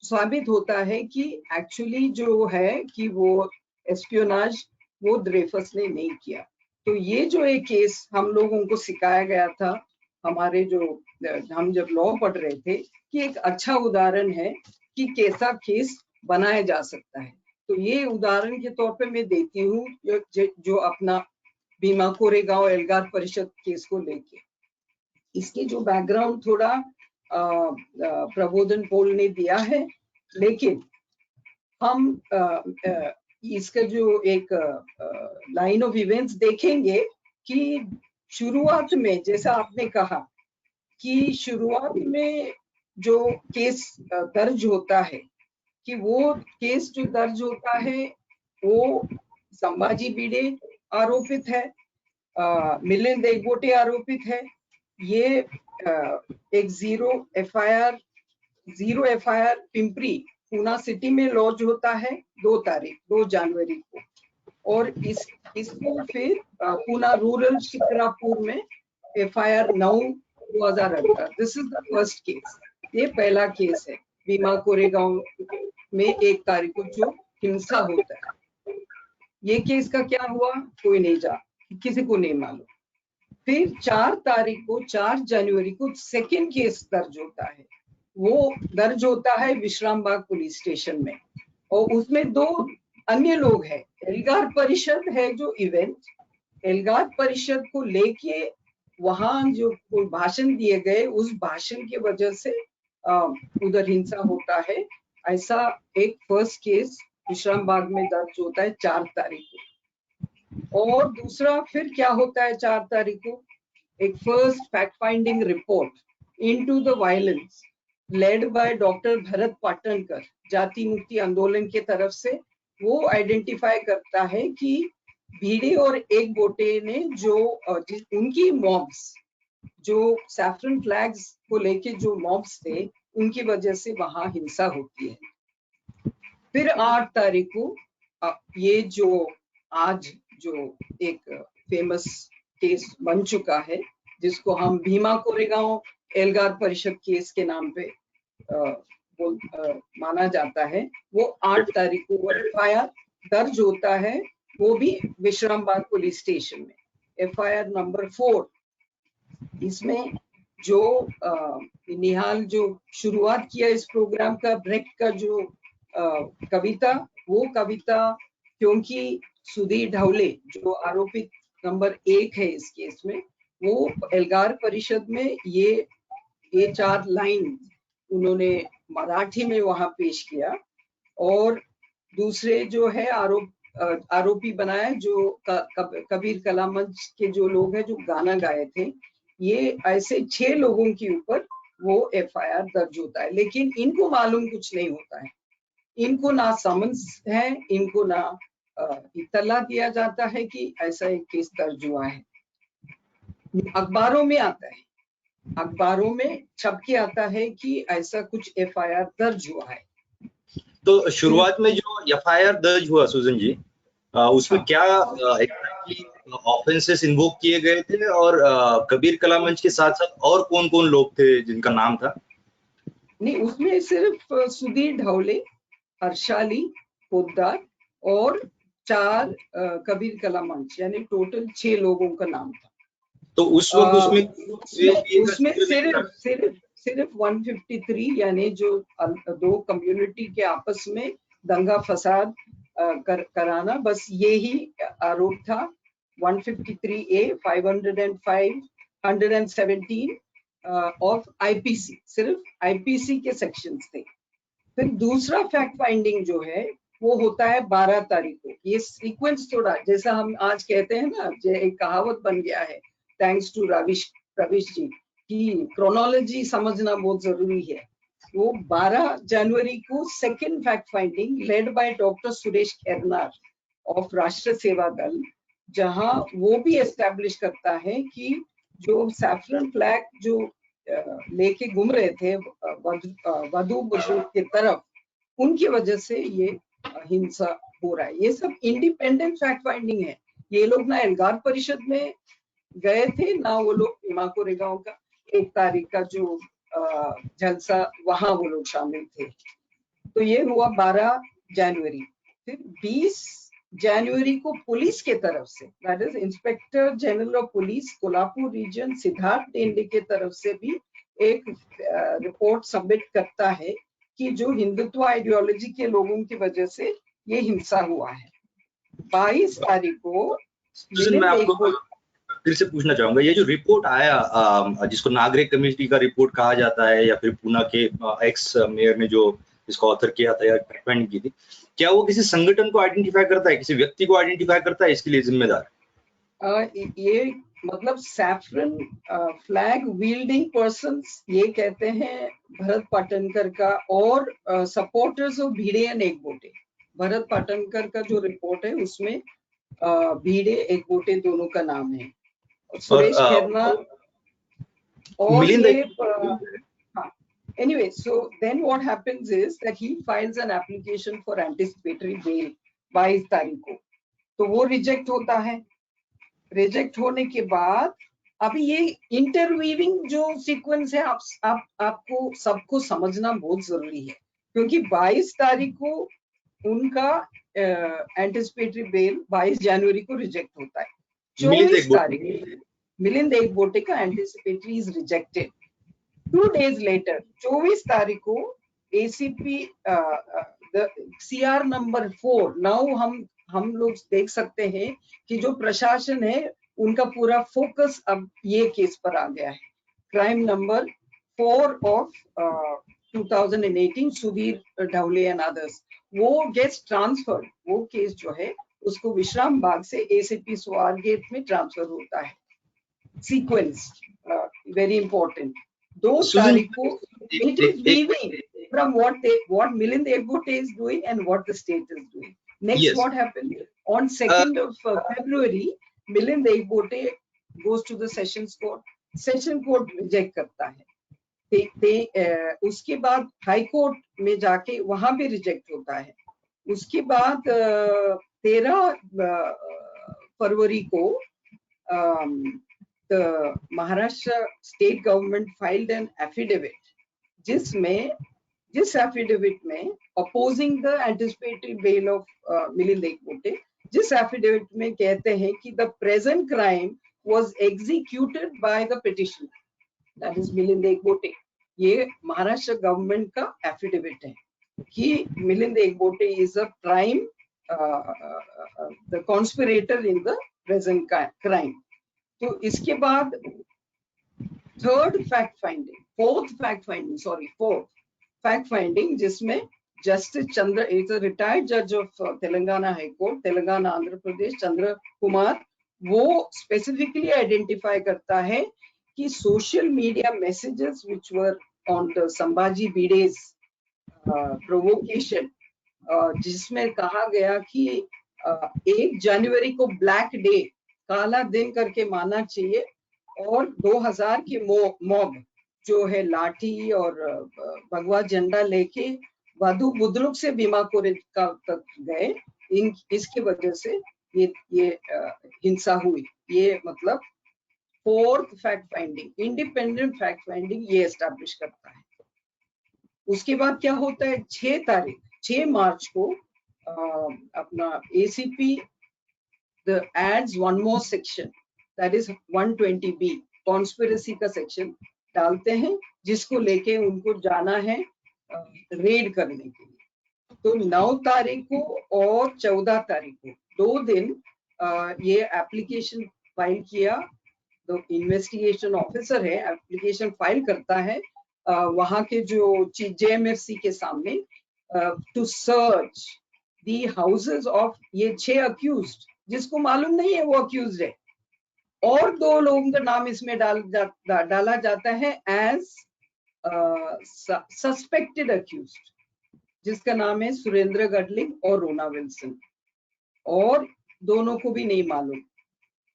साबित होता है कि एक्चुअली जो है कि वो एस्पियोनाज वो ड्रेफस ने नहीं किया। तो ये जो एक केस हम लोगों को सिखाया गया था, हमारे जो हम जब लॉ पढ़ रहे थे, कि एक अच्छा उदाहरण है कि कैसा केस बनाया जा सकता है। तो ये उदाहरण के तौर पे मैं देती हूँ जो अपना भीमा कोरेगांव एल्गार परिषद केस को लेके। इसके जो बैकग्राउंड थोड़ा प्रबोधन पोल ने दिया है, लेकिन हम इसका जो एक लाइन ऑफ इवेंट्स देखेंगे कि शुरुआत में, जैसा आपने कहा कि शुरुआत में जो केस दर्ज होता है, कि वो केस जो दर्ज होता है वो संभाजी भिडे आरोपित है, मिलिंद एकबोटे आरोपित है। ये एक zero FIR Pimpri Poona city में लॉन्च होता है 2 जनवरी को, और इसको फिर पूना रूरल शिक्रापुर में FIR 9/2018। This is the first case, ये पहला केस है भीमा कोरेगांव में 1 तारीख को जो हिंसा होता है। ये केस का क्या हुआ कोई नहीं जाना, किसी को नहीं मालूम। फिर 4 जनवरी को सेकेंड केस दर्ज होता है, वो दर्ज होता है विश्रामबाग पुलिस स्टेशन में, और उसमें 2 अन्य लोग हैं। एल्गार परिषद है जो इवेंट, एल्गार परिषद को लेके वहां जो भाषण दिए गए, उस भाषण की वजह से उधर हिंसा होता है। ऐसा एक फर्स्ट केस विश्रामबाग में दर्ज होता है 4 तारीख को। और दूसरा फिर क्या होता है 4 तारीख को, एक first fact finding report into the violence led by doctor Bharat Patankar, जाति मुक्ति आंदोलन के तरफ से। वो आइडेंटिफाई करता है कि भिडे और एकबोटे ने जो उनकी मॉब्स, जो सैफरन फ्लैग्स को लेके जो मॉब्स थे, उनकी वजह से वहां हिंसा होती है। फिर 8 तारीख को ये जो आज जो एक फेमस केस बन चुका है, जिसको हम भीमा कोरेगांव एल्गार परिषद केस के नाम पे माना जाता है, वो 8 तारीख को एफआईआर दर्ज होता है, वो भी विश्रामबाग पुलिस स्टेशन में, एफआईआर नंबर 4। इसमें जो निहाल जो शुरुआत किया इस प्रोग्राम का, ब्रेक्ट का जो कविता, वो कविता क्योंकि सुधीर ढवले जो आरोपित नंबर 1 है इस केस में, वो एल्गार परिषद में ये 4 लाइन उन्होंने मराठी में वहां पेश किया। और दूसरे जो है आरोपी बनाया जो कबीर कला मंच के जो लोग हैं जो गाना गाए थे, ये ऐसे 6 लोगों के ऊपर वो एफआईआर दर्ज होता है, लेकिन इनको मालूम कुछ नहीं होता है। इनको ना समन्स है, इनको ना इत्तला दिया जाता है कि ऐसा एक केस दर्ज हुआ है। अखबारों में आता है, अखबारों में छप के आता है कि ऐसा कुछ FIR दर्ज हुआ है। तो शुरुआत में जो FIR दर्ज हुआ सुजन जी, उसमें हाँ। क्या एग्जैक्टली ऑफेंसेस इन्वोक किए गए थे, और कबीर कला मंच के साथ साथ और कौन कौन लोग थे जिनका नाम था? नहीं, उसमें सिर्फ सुधीर ढवले, हर्षाली पोद्दार और 4 कबीर कला मंच, यानी टोटल 6 लोगों का नाम था। तो उस वक्त उसमें सिर्फ 153, यानी जो 2 कम्युनिटी के आपस में दंगा फसाद कराना, बस यही आरोप था। 153A, 505, 117 ऑफ IPC, सिर्फ IPC के सेक्शंस थे। फिर दूसरा फैक्ट फाइंडिंग जो है वो होता है 12 तारीख को। ये सीक्वेंस थोड़ा, जैसा हम आज कहते हैं ना, जो एक कहावत बन गया है, थैंक्स टू रविश जी, कि क्रोनोलॉजी समझना बहुत जरूरी है। वो 12 जनवरी को second fact finding led by doctor Suresh Khernar of राष्ट्र सेवा दल, जहां वो भी एस्टेब्लिश करता है कि जो सैफरन फ्लैग जो लेके घूम रहे थे वधु वधु की तरफ, उनकी वजह से ये हिंसा हो रहा है। ये सब इंडिपेंडेंट फैक्ट फाइंडिंग है। ये लोग ना एल्गार परिषद में गए थे, ना वो लोग भीमा कोरेगांव का 1 तारीख का जो जलसा, वहां वो लोग शामिल थे। तो ये हुआ 12 जनवरी। फिर 20 जनवरी को पुलिस के तरफ से, that is inspector general of police Kolhapur region Siddharth Dende के तरफ से भी एक रिपोर्ट सबमिट करता है कि जो हिंदुत्व आइडियोलॉजी के लोगों की वजह से ये हिंसा हुआ है। 22 तारीख को मैं आपको फिर से पूछना चाहूंगा, ये जो रिपोर्ट आया जिसको नागरिक कमेटी का रिपोर्ट कहा जाता है, या फिर पूना के एक्स मेयर ने जो इसको ऑथर किया था या डिफेंड की थी, क्या वो किसी संगठन को आइडेंटिफाई करता है, किसी व्यक्ति को आइडेंटिफाई करता है इसके लिए जिम्मेदार? ये मतलब सैफरन फ्लैग विल्डिंग पर्सन्स ये कहते हैं भरत पाटनकर का, और supporters of Bhide and Ekbote. Bharat Patankar का जो रिपोर्ट है उसमें भिड़े एकबोटे दोनों का नाम है। सुरेश खेरनार और ये anyway, so then what happens is that he files an application for anticipatory bail 22 तारीख को, तो वो रिजेक्ट होता है। रिजेक्ट होने के बाद अभी ये इंटरवीविंग जो सीक्वेंस है आपको सबको समझना बहुत जरूरी है, क्योंकि 22 तारीख को उनका एंटिसिपेटरी बेल 22 जनवरी को रिजेक्ट होता है। 24 तारीख मिलिंद एकबोटे का anticipatory is rejected. 2 days later 24 तारीख को ACP CR नंबर 4, नाउ हम लोग देख सकते हैं कि जो प्रशासन है उनका पूरा फोकस अब ये केस पर आ गया है। Crime number 4 of 2018 Sudhir Dhawale and others, वो गेट्स ट्रांसफर्ड। वो केस जो है उसको विश्राम बाग से ACP स्वारगेट में ट्रांसफर होता है। Sequence very important. 2 तारीख को it is weaving from what Milind Ekbote is doing and what the state is doing. Next, yes. What happened on 2nd of February, Milind Ekbote goes to the Sessions Court. Session Court reject करता है। उसके बाद high court में जाके वहां भी reject होता है। उसके बाद 13 फरवरी को the Maharashtra state government filed an affidavit, जिस affidavit में opposing the anticipatory bail of Milind Ekbote, जिस affidavit में कहते हैं कि the present crime was executed by the petitioner, that is Milind Ekbote। ये महाराष्ट्र गवर्नमेंट का affidavit है कि Milind Ekbote is a prime the conspirator in the present crime। तो इसके बाद फोर्थ फैक्ट फाइंडिंग जिसमें justice Chandra, is a retired जज of Telangana high court, Telangana Andhra Pradesh, Chandra Kumar, वो स्पेसिफिकली आइडेंटिफाई करता है कि social media messages which were on the Sambhaji Bhide's provocation जिसमें कहा गया कि 1 जनवरी को ब्लैक डे, काला दिन करके मानना चाहिए, और 2000 के मॉब जो है लाठी और भगवा झंडा लेके वधु बुद्रुक से बीमापुर तक गए, इसकी वजह से ये हिंसा हुई। ये मतलब 4th fact finding, independent fact finding ये एस्टैब्लिश करता है। उसके बाद क्या होता है, 6 मार्च को अपना ACP adds one more section, that is 120B, conspiracy का सेक्शन डालते हैं, जिसको लेके उनको जाना है रेड करने के लिए। तो 9 तारीख को और 14 तारीख को 2 दिन ये एप्लीकेशन फाइल किया। तो इन्वेस्टिगेशन ऑफिसर है, एप्लीकेशन फाइल करता है वहां के जो JMFC के सामने, to search the houses of ये 6 अक्यूज्ड, जिसको मालूम नहीं है वो अक्यूज्ड है, और 2 लोगों का नाम इसमें डाला जाता है एज सस्पेक्टेड अक्यूज्ड, जिसका नाम है सुरेंद्र गडलिंग और रोना विल्सन, और दोनों को भी नहीं मालूम।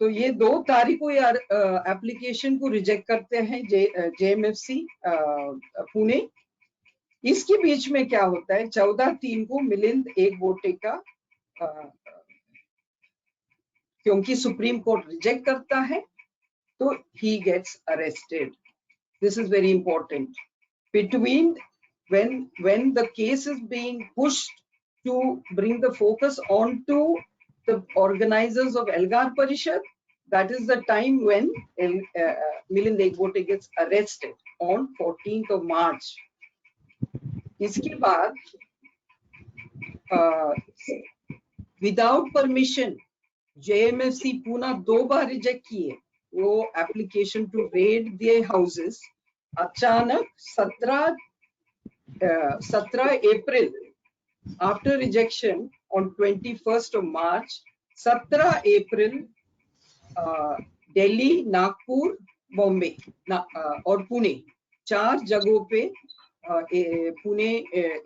तो ये 2 तारीख को यार एप्लीकेशन को रिजेक्ट करते हैं JMFC पुणे। इसके बीच में क्या होता है, 14/3 को मिलिंद एकबोटे का क्योंकि सुप्रीम कोर्ट रिजेक्ट करता है, तो he gets arrested. This is very important. Between when the case is being pushed to bring the focus onto the organizers of Elgar Parishad, that is the time when Milind Ekbote gets arrested on 14th of March. इसके बाद without permission JMFC Poona 2 बार reject किए वो application to raid दिए houses. अचानक 17 April after rejection on 21st of March, 17 April Delhi, Nagpur, Bombay और पुणे 4 जगहों पे पुणे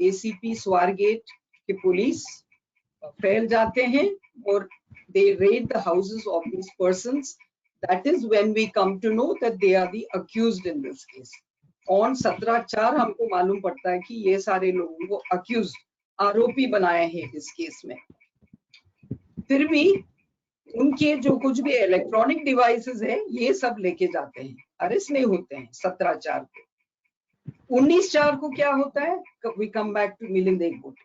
ACP स्वारगेट के पुलिस फैल जाते हैं और they raid the houses of these persons. That is when we come to know that they are the accused in this case. On 17/4 हमको मालूम पड़ता है कि ये सारे लोगों को accused, आरोपी बनाए हैं इस केस में। फिर भी उनके जो कुछ भी इलेक्ट्रॉनिक डिवाइसेस है ये सब लेके जाते हैं, अरेस्ट नहीं होते हैं 17/4 को। 19/4 को क्या होता है, we come back to Milind Ekbote.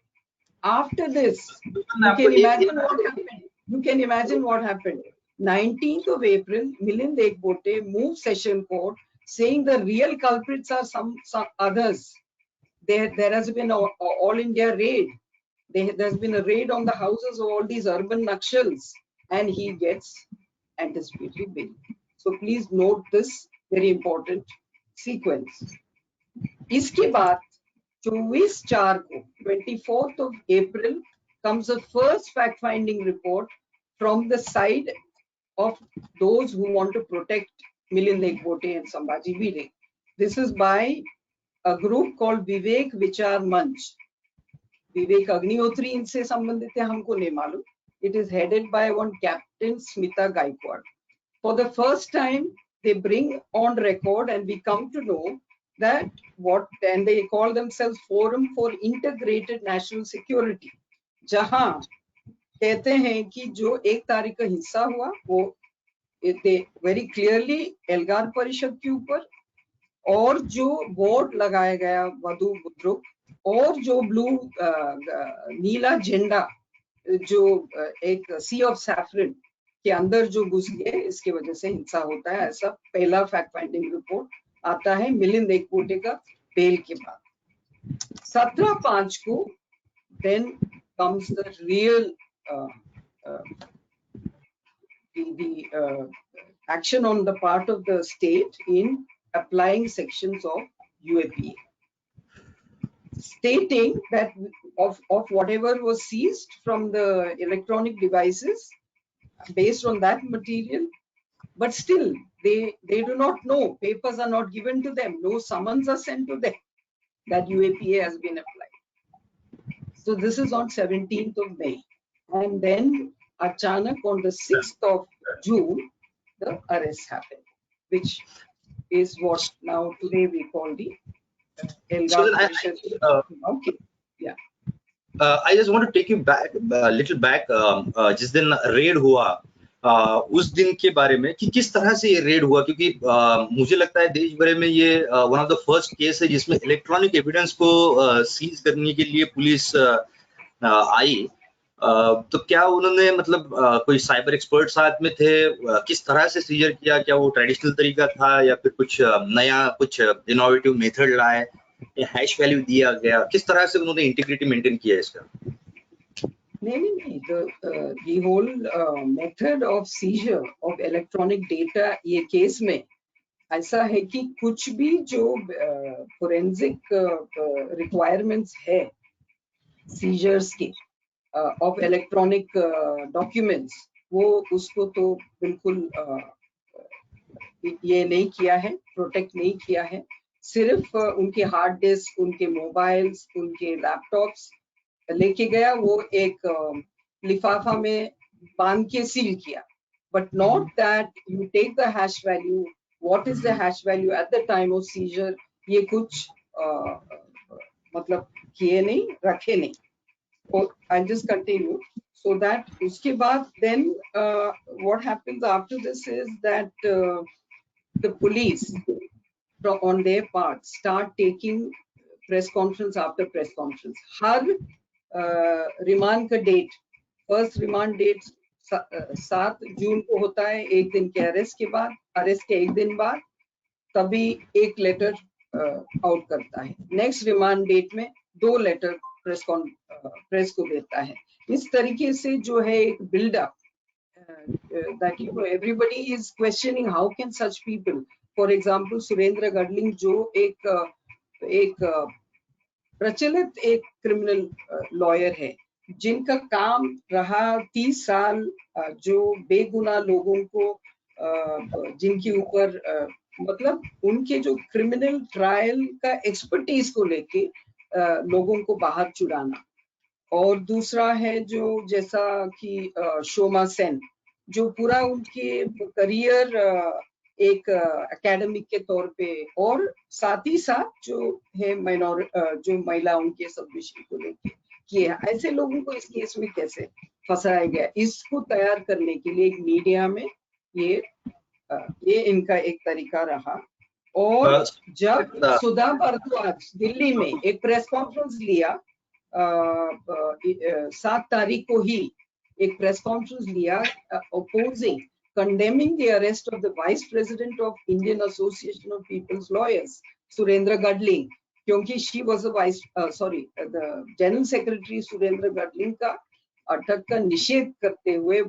After this, you can imagine what happened. 19th of April, Milind Ekbote moved session court saying the real culprits are some others. There has been an all India raid. There's been a raid on the houses of all these urban Nakshals, and he gets anticipatory bail. So please note this very important sequence. इसके बाद 24/4 को 24th of April comes the first fact-finding report from the side of those who want to protect Milind Ekbote and Sambhaji Bhide. This is by a group called Vivek Vichar Manch. Vivek Agnihotri इनसे संबंधित है, हमको नहीं मालूम. It is headed by one Captain Smita Gaikwad. For the first time, they bring on record, and we come to know that and they call themselves Forum for Integrated National Security. जहां कहते हैं कि जो 1 तारीख का हिस्सा हुआ वो वेरी क्लियरली एल्गार परिषद के ऊपर, और जो बोर्ड लगाया गया वधु बुद्रुक, और जो ब्लू नीला झंडा जो एक सी ऑफ सैफरन के अंदर जो घुस गए, इसके वजह से हिंसा होता है, ऐसा पहला फैक्ट फाइंडिंग रिपोर्ट आता है मिलिंद एकबोटे का बेल के बाद। 17/5 को then comes the real action on the part of the state in applying sections of UAPA, stating that of whatever was seized from the electronic devices based on that material, but still they do not know, papers are not given to them, no summons are sent to them that UAPA has been applied. So this is on 17th of May. And then Achanak on the 6th of June, the arrest happened, which is what now today we call the So Elgam then Commission. Okay, yeah. I just want to take you back a little back. जिस दिन red हुआ उस दिन के बारे में कि किस तरह से ये रेड हुआ, क्योंकि मुझे लगता है देश भर में ये one of the first case है जिसमें इलेक्ट्रॉनिक एविडेंस को सीज करने के लिए पुलिस आई। तो क्या उन्होंने मतलब कोई साइबर एक्सपर्ट साथ में थे, किस तरह से सीजर किया, क्या वो ट्रेडिशनल तरीका था या फिर कुछ नया कुछ इनोवेटिव मेथड लाए, हैश वैल्यू दिया गया, किस तरह से उन्होंने इंटीग्रिटी मेंटेन किया इसका? नहीं, the whole method of seizure of electronic data ये केस में ऐसा है कि कुछ भी जो फोरेंसिक रिक्वायरमेंट्स है सीजर्स के of electronic documents, वो उसको तो बिल्कुल ये नहीं किया है, प्रोटेक्ट नहीं किया है। सिर्फ उनके हार्ड डिस्क, उनके मोबाइल्स, उनके लैपटॉप्स लेके गया, वो एक लिफाफा में बांध के सील किया, but not that you take the hash value, what is the hash value at the time of seizure, ये कुछ मतलब किए नहीं, रखे नहीं। I'll just continue so that uske baad then what happens after this is that the police on their part start taking press conference after press conference. Her remand का date, first remand date 7 जून को होता है, एक दिन के arrest के बाद, arrest के एक दिन बाद तभी एक लेटर आउट करता है। नेक्स्ट रिमांड डेट में 2 लेटर प्रेस को देता है। इस तरीके से जो है एक buildup that you know everybody is questioning how can such people, for example Surendra Gadling जो एक प्रचलित एक क्रिमिनल लॉयर है जिनका काम रहा 30 साल जो बेगुनाह लोगों को जिनके ऊपर मतलब उनके जो क्रिमिनल ट्रायल का एक्सपर्टीज को लेके लोगों को बाहर चुराना। और दूसरा है जो जैसा कि शोमा सेन जो पूरा उनके करियर एक एकेडमिक के तौर पे और साथ ही साथ जो है जो महिलाओं के सब विषय को लेके किए, ऐसे लोगों को इस केस में कैसे फंसाया गया, इसको तैयार करने के लिए एक मीडिया में ये इनका एक तरीका रहा। और जब सुधा भारद्वाज दिल्ली में एक प्रेस कॉन्फ्रेंस लिया 7 तारीख को ही एक प्रेस कॉन्फ्रेंस लिया opposing, condemning the arrest of the Vice President of Indian Association of People's Lawyers, Surendra Gadling, क्योंकि she was the General Secretary Surendra Gadling का अटक का निषेध करते हुए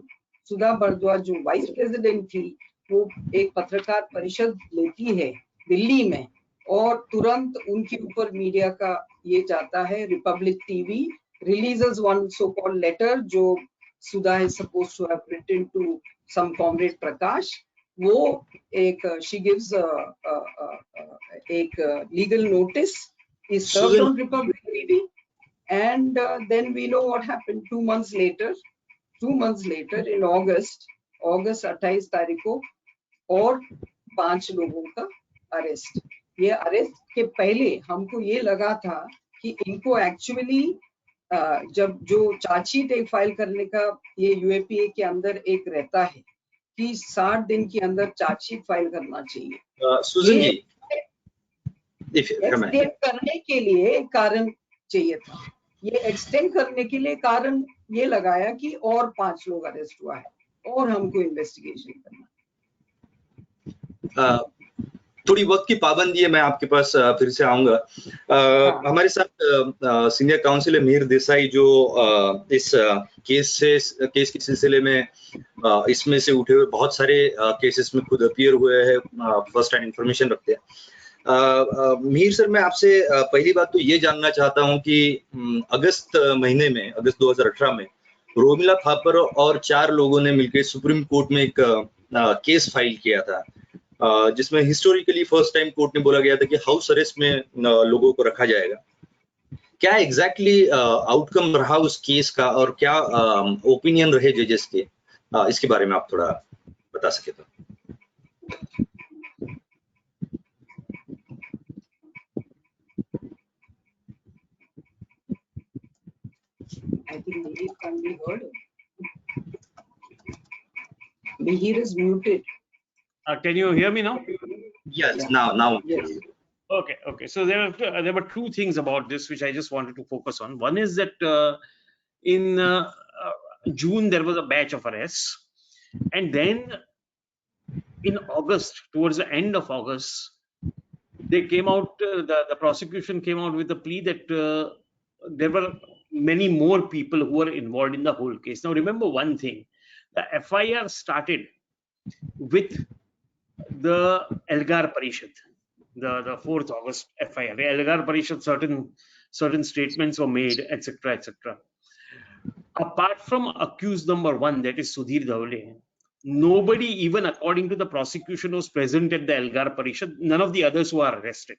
सुधा भारद्वाज जो वाइस प्रेसिडेंट थी वो एक पत्रकार परिषद लेती है दिल्ली में और तुरंत उनके ऊपर मीडिया का ये जाता है। Republic TV releases one so-called letter जो Sudha is supposed to have written to some comrade Prakash, वो एक she gives एक legal notice is served on Republic TV, and then we know what happened 2 months later in August 28 तारीख को और 5 लोगों का arrest. ये अरेस्ट के पहले हमको ये लगा था कि इनको एक्चुअली जब जो चार्जशीट एक फाइल करने का ये यूएपीए के अंदर एक रहता है कि 60 दिन के अंदर चार्जशीट फाइल करना चाहिए। सुजन जी, एक्सटेंड करने के लिए एक कारण चाहिए था, ये एक्सटेंड करने के लिए कारण ये लगाया कि और 5 लोग अरेस्ट हुआ है और हमको इन्वेस्टिगेशन करना। थोड़ी वक्त की पाबंदी है, मैं आपके पास फिर से आऊंगा। हमारे साथ सीनियर काउंसिलर मीर देसाई जो इस केस के सिलसिले में इसमें से उठे हुए बहुत सारे केसेस में खुद अपीयर हुए हैं, फर्स्ट हैंड इंफॉर्मेशन रखते हैं। मीर सर, मैं आपसे पहली बात तो ये जानना चाहता हूं कि अगस्त महीने में, अगस्त 2018 में रोमिला थापर और 4 लोगों ने मिलकर सुप्रीम कोर्ट में एक केस फाइल किया था जिसमें हिस्टोरिकली फर्स्ट टाइम कोर्ट ने बोला गया था कि हाउस अरेस्ट में लोगों को रखा जाएगा। क्या एग्जैक्टली आउटकम रहा उस केस का और क्या ओपिनियन रहे जजेस के, इसके बारे में आप थोड़ा बता सके तो। I think Mihir can be heard. Mihir is muted. Can you hear me now? Yes, Yeah. now. Yes. Okay. So there were two things about this which I just wanted to focus on. One is that in June there was a batch of arrests, and then in August, towards the end of August, they came out. The prosecution came out with a plea that there were many more people who were involved in the whole case. Now remember one thing: the FIR started with the Elgar Parishad, the 4th August FIR. The Elgar Parishad, certain statements were made, etc., etc. Apart from accused number 1, that is Sudhir Dhawale, nobody, even according to the prosecution, was present at the Elgar Parishad. None of the others were arrested.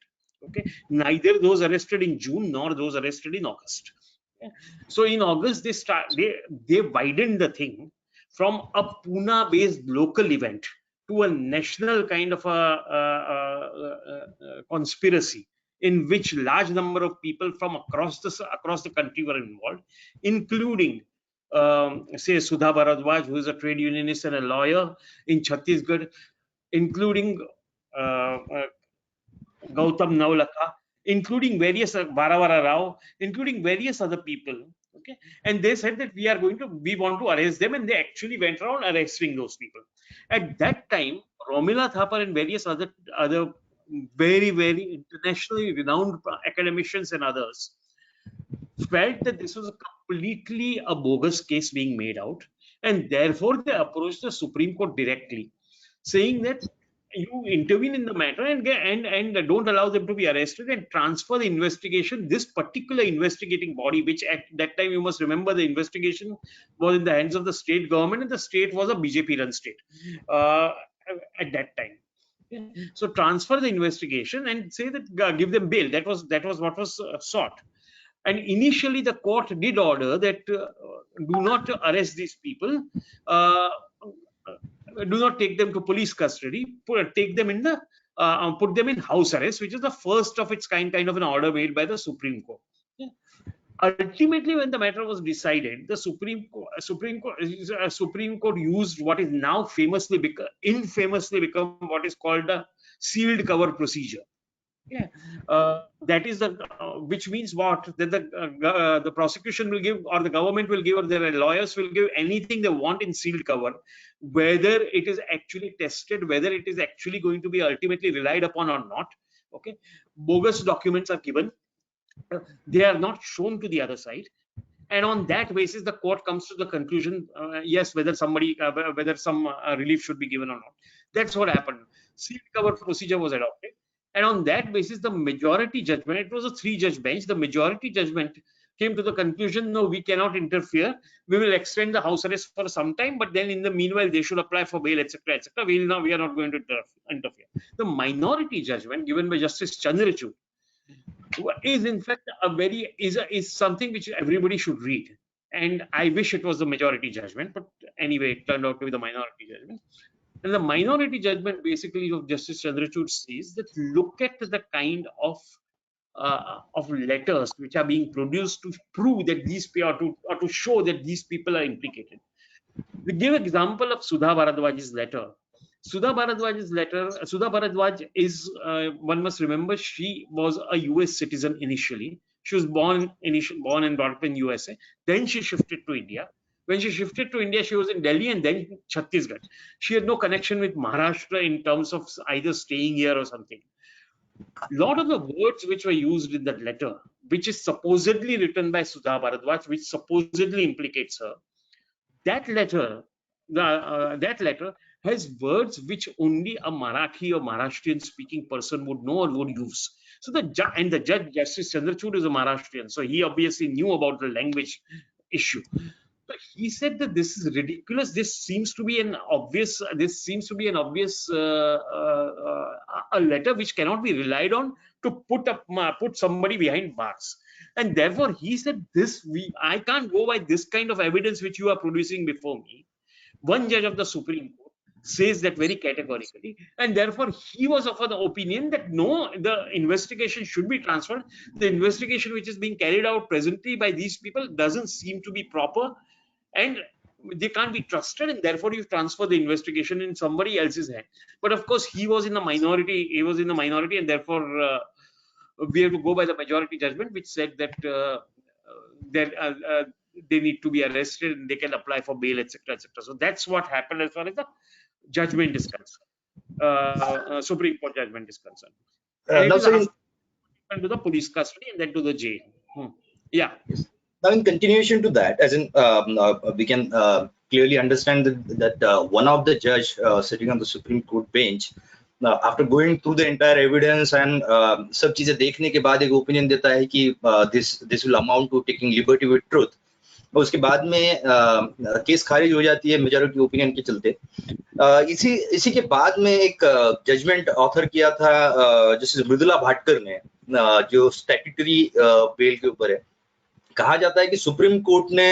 Okay, neither those arrested in June nor those arrested in August. Okay? So in August they widened the thing from a Pune-based local event to a national kind of a conspiracy in which large number of people from across the country were involved, including say Sudha Bharadwaj, who is a trade unionist and a lawyer in Chhattisgarh, including Gautam Navlakha, including various Baravara Rao, including various other people. Okay, and they said that we want to arrest them, and they actually went around arresting those people. At that time, Romila Thapar and various other very, very internationally renowned academicians and others felt that this was completely a bogus case being made out, and therefore they approached the Supreme Court directly, saying that you intervene in the matter and don't allow them to be arrested and transfer the investigation. This particular investigating body, which at that time, you must remember, the investigation was in the hands of the state government, and the state was a BJP-run state at that time. So transfer the investigation and say that give them bail. That was what was sought. And initially, the court did order that do not arrest these people, do not take them to police custody, take them in the put them in house arrest, which is the first of its kind of an order made by the Supreme Court. Yeah. Ultimately, when the matter was decided, the Supreme Court used what is now infamously become what is called the sealed cover procedure. Yeah, that is which means what, that the prosecution will give, or the government will give, or their lawyers will give anything they want in sealed cover, whether it is actually tested, whether it is actually going to be ultimately relied upon or not. Okay, bogus documents are given, they are not shown to the other side, and on that basis the court comes to the conclusion, yes, whether some relief should be given or not. That's what happened. Sealed cover procedure was adopted, and on that basis the majority judgment, it was a 3-judge bench, the majority judgment came to the conclusion, no, we cannot interfere, we will extend the house arrest for some time, but then in the meanwhile they should apply for bail, etc., etc. We are not going to interfere. The minority judgment given by Justice Chandrachud is in fact is something which everybody should read, and I wish it was the majority judgment, but anyway it turned out to be the minority judgment. And the minority judgment basically of Justice Chandrachud says that look at the kind of letters which are being produced to prove that these people, or to show that these people are implicated. We give example of Sudha Bharadwaj's letter. Sudha Bharadwaj is, one must remember, she was a US citizen initially. She was born and brought up in USA. Then she shifted to India. When she shifted to India, she was in Delhi and then Chhattisgarh. She had no connection with Maharashtra in terms of either staying here or something. A lot of the words which were used in that letter, which is supposedly written by Sudha Bharadwaj, which supposedly implicates her, that letter has words which only a Marathi or Maharashtrian speaking person would know or would use. So the judge, Justice Chandrachud, is a Maharashtrian, so he obviously knew about the language issue. But he said that this is ridiculous. This seems to be an obvious. A letter which cannot be relied on to put somebody behind bars. And therefore he said I can't go by this kind of evidence which you are producing before me. One judge of the Supreme Court says that very categorically, and therefore he was of the opinion that no, the investigation should be transferred. The investigation which is being carried out presently by these people doesn't seem to be proper, and they can't be trusted, and therefore you transfer the investigation in somebody else's hand. But of course he was in the minority, and therefore we have to go by the majority judgment, which said that they need to be arrested and they can apply for bail, etc., etc. So that's what happened as far as the judgment is concerned. Supreme Court judgment is concerned. Now, sir, to the police custody and then to the jail. Yeah. Now, in continuation to that, as in we can clearly understand that one of the judge sitting on the Supreme Court bench, after going through the entire evidence and सब चीजें देखने के बाद एक opinion देता है कि this will amount to taking liberty with truth. उसके बाद में केस खारिज हो जाती है मेजॉरिटी ओपिनियन के चलते। इसी के बाद में एक जजमेंट ऑथर किया था जस्टिस मृदुला भाटकर ने, जो स्टैट्यूटरी बेल के ऊपर है। कहा जाता है कि सुप्रीम कोर्ट ने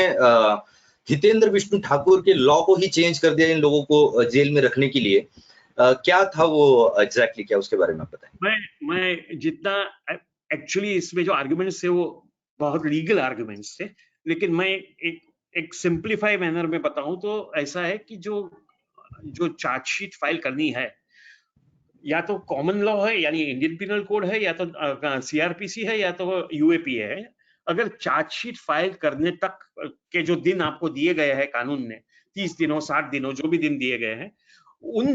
हितेंद्र विष्णु ठाकुर के लॉ को ही चेंज कर दिया इन लोगों को जेल में रखने के लिए। क्या था वो एग्जैक्टली, क्या उसके बारे में आप बताएं। मैं जितना एक्चुअली इसमें जो आर्गुमेंट्स थे वो बहुत लीगल आर्गुमेंट्स थे, लेकिन मैं एक सिंप्लीफाई मैनर में बताऊं तो ऐसा है कि जो चार्जशीट फाइल करनी है, या तो कॉमन लॉ है यानी इंडियन पिनल कोड है, या तो सीआरपीसी है, या तो यूएपी है। अगर चार्जशीट फाइल करने तक के जो दिन आपको दिए गए हैं कानून ने, 30 दिनों 60 दिनों जो भी दिन दिए गए हैं, उन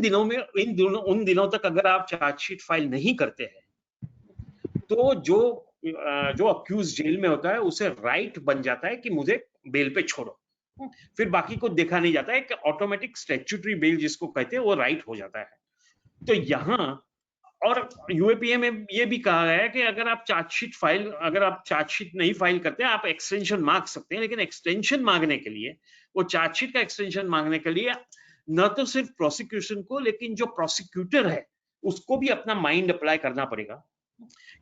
दिनों तक अगर आप चार्जशीट फाइल नहीं करते हैं तो जो अक्यूज जेल में होता है उसे राइट बन जाता है कि मुझे बेल पे छोड़ो। फिर बाकी को देखा नहीं जाता है कि ऑटोमेटिक स्टैट्यूटरी बेल जिसको कहते हैं वो राइट हो जाता है। तो यहाँ और यूएपीए में ये भी कहा गया है कि अगर आप चार्जशीट नहीं फाइल करते आप एक्सटेंशन मांग सकते हैं, लेकिन एक्सटेंशन मांगने के लिए, वो चार्जशीट का एक्सटेंशन मांगने के लिए न तो सिर्फ प्रोसिक्यूशन को, लेकिन जो प्रोसिक्यूटर है उसको भी अपना माइंड अप्लाई करना पड़ेगा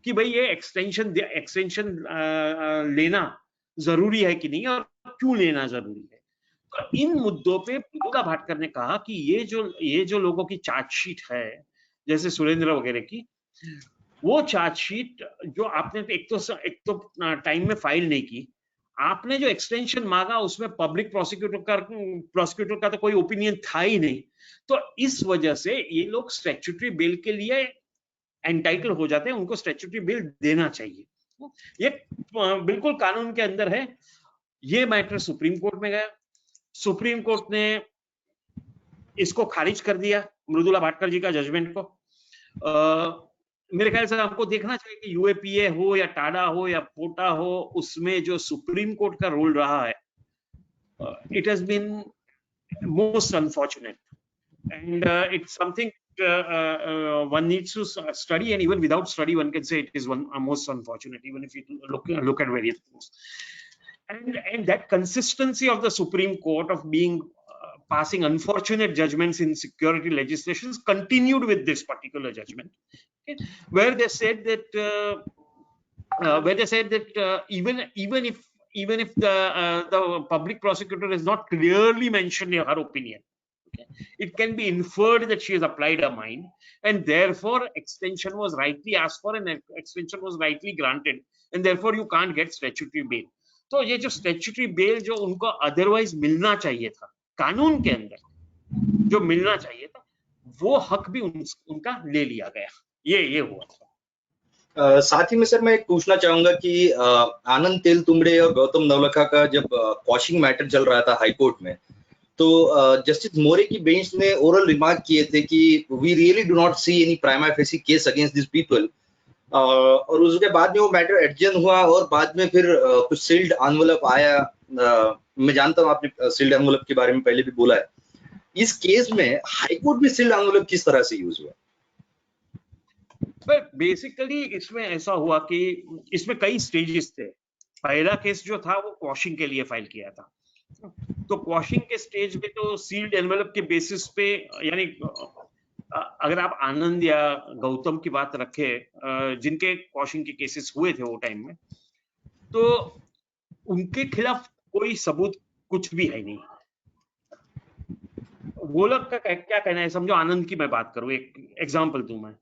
कि भाई ये एक्सटेंशन लेना जरूरी है कि नहीं और क्यों लेना जरूरी है। तो इन मुद्दों पे मृदुला भाटकर ने कहा कि ये जो लोगों की चार्जशीट है, जैसे सुरेंद्र वगैरह की, वो चार्जशीट जो आपने एक तो टाइम में फाइल नहीं की, आपने जो एक्सटेंशन मांगा उसमें पब्लिक प्रोसिक्यूटर का तो कोई ओपिनियन था ही नहीं। तो इस वजह से ये लोग स्टैट्यूटरी बेल के लिए एंटाइटल हो जाते हैं, उनको स्टैट्यूटरी बेल देना चाहिए। ये बिल्कुल कानून के अंदर है। ये मैटर सुप्रीम कोर्ट में गया, सुप्रीम कोर्ट ने इसको खारिज कर दिया, मृदुला भाटकर जी का जजमेंट को। मेरे ख्याल से हमको देखना चाहिए कि यूएपीए हो या टाडा हो या पोटा हो, उसमें जो सुप्रीम कोर्ट का रोल रहा है, it has been most unfortunate and it's something one needs to study, and even without study one can say it is most unfortunate, even if you look at various things. And that consistency of the Supreme Court of being passing unfortunate judgments in security legislations continued with this particular judgment, okay, where they said that even if the public prosecutor has not clearly mentioned her opinion, okay, it can be inferred that she has applied her mind, and therefore extension was rightly asked for and extension was rightly granted, and therefore you can't get statutory bail. तो ये जो statutory bell जो उनको otherwise मिलना चाहिए था, कानून के अंदर जो मिलना चाहिए था, वो हक भी उनका ले लिया गया। ये हुआ था। साथ ही में सर मैं एक पूछना चाहूंगा कि आनंद तेलतुंबड़े और गौतम नवलखा का जब क्वॉशिंग मैटर चल रहा था हाई कोर्ट में, तो जस्टिस मोरे की बेंच ने ओरल रिमार्क किए थे कि we really do not see any prima facie case against this people, और उसके बाद में वो मैटर एडजर्न हुआ और बाद में फिर कुछ सील्ड एनवेलप आया। मैं जानता हूँ आपने सील्ड एनवेलप के बारे में पहले भी बोला है। इस केस में हाई कोर्ट में सील्ड एनवेलप किस तरह से यूज हुआ? पर बेसिकली इसमें ऐसा हुआ कि इसमें कई स्टेजेस थे। पहला केस जो था वो क्वॉशिंग के लिए फाइल किया था, तो क्वॉशिंग के स्टेज में तो सील्ड एनवेलप के बेसिस पे, यानी अगर आप आनंद या गौतम की बात रखें, जिनके क्वॉशिंग के केसेस हुए थे वो टाइम में, तो उनके खिलाफ कोई सबूत कुछ भी है नहीं। वो लोग का क्या कहना है, समझो आनंद की मैं बात करूं, एक एग्जांपल दूं मैं,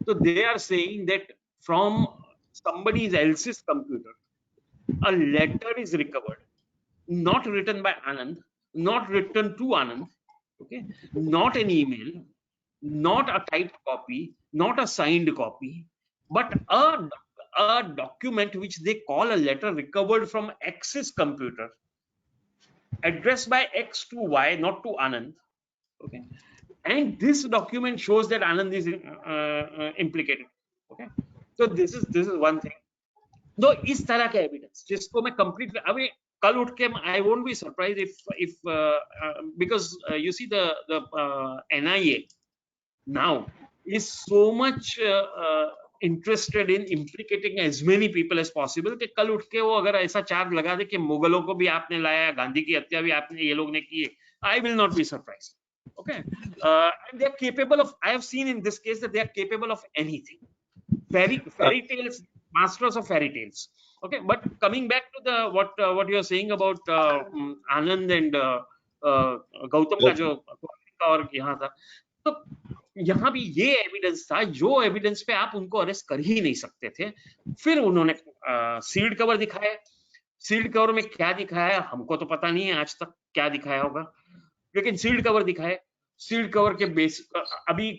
तो they are saying that from somebody else's computer a letter is recovered, not written by Anand, not written to Anand, okay, not an email, not a typed copy, not a signed copy, but a document which they call a letter recovered from X's computer, addressed by X to Y, not to Anand, okay, and this document shows that Anand is implicated, okay. So this is one thing. तो इस तरह के evidence जिसको मैं complete, अभी कल उठ के I won't be surprise if because you see the NIA now is so much interested in implicating as many people as possible कि कल उठ के वो अगर ऐसा चार्ज लगा दे कि मुगलों को भी आपने लाया, गांधी की हत्या भी आपने, ये लोग ने की, I will not be surprised, okay. And they are capable of, I have seen in this case that they are capable of anything. Fairy tales, masters of fairy tales, okay. But coming back to the what you are saying about Anand and Gautam का जो और यहाँ था, तो यहाँ भी ये evidence था, जो एविडेंस पे आप उनको अरेस्ट कर ही नहीं सकते थे। फिर उन्होंने सील्ड कवर दिखाया, सील्ड कवर में क्या दिखाया हमको तो पता नहीं है आज तक क्या दिखाया होगा, लेकिन सील्ड कवर दिखाया। सील्ड कवर के बेस अभी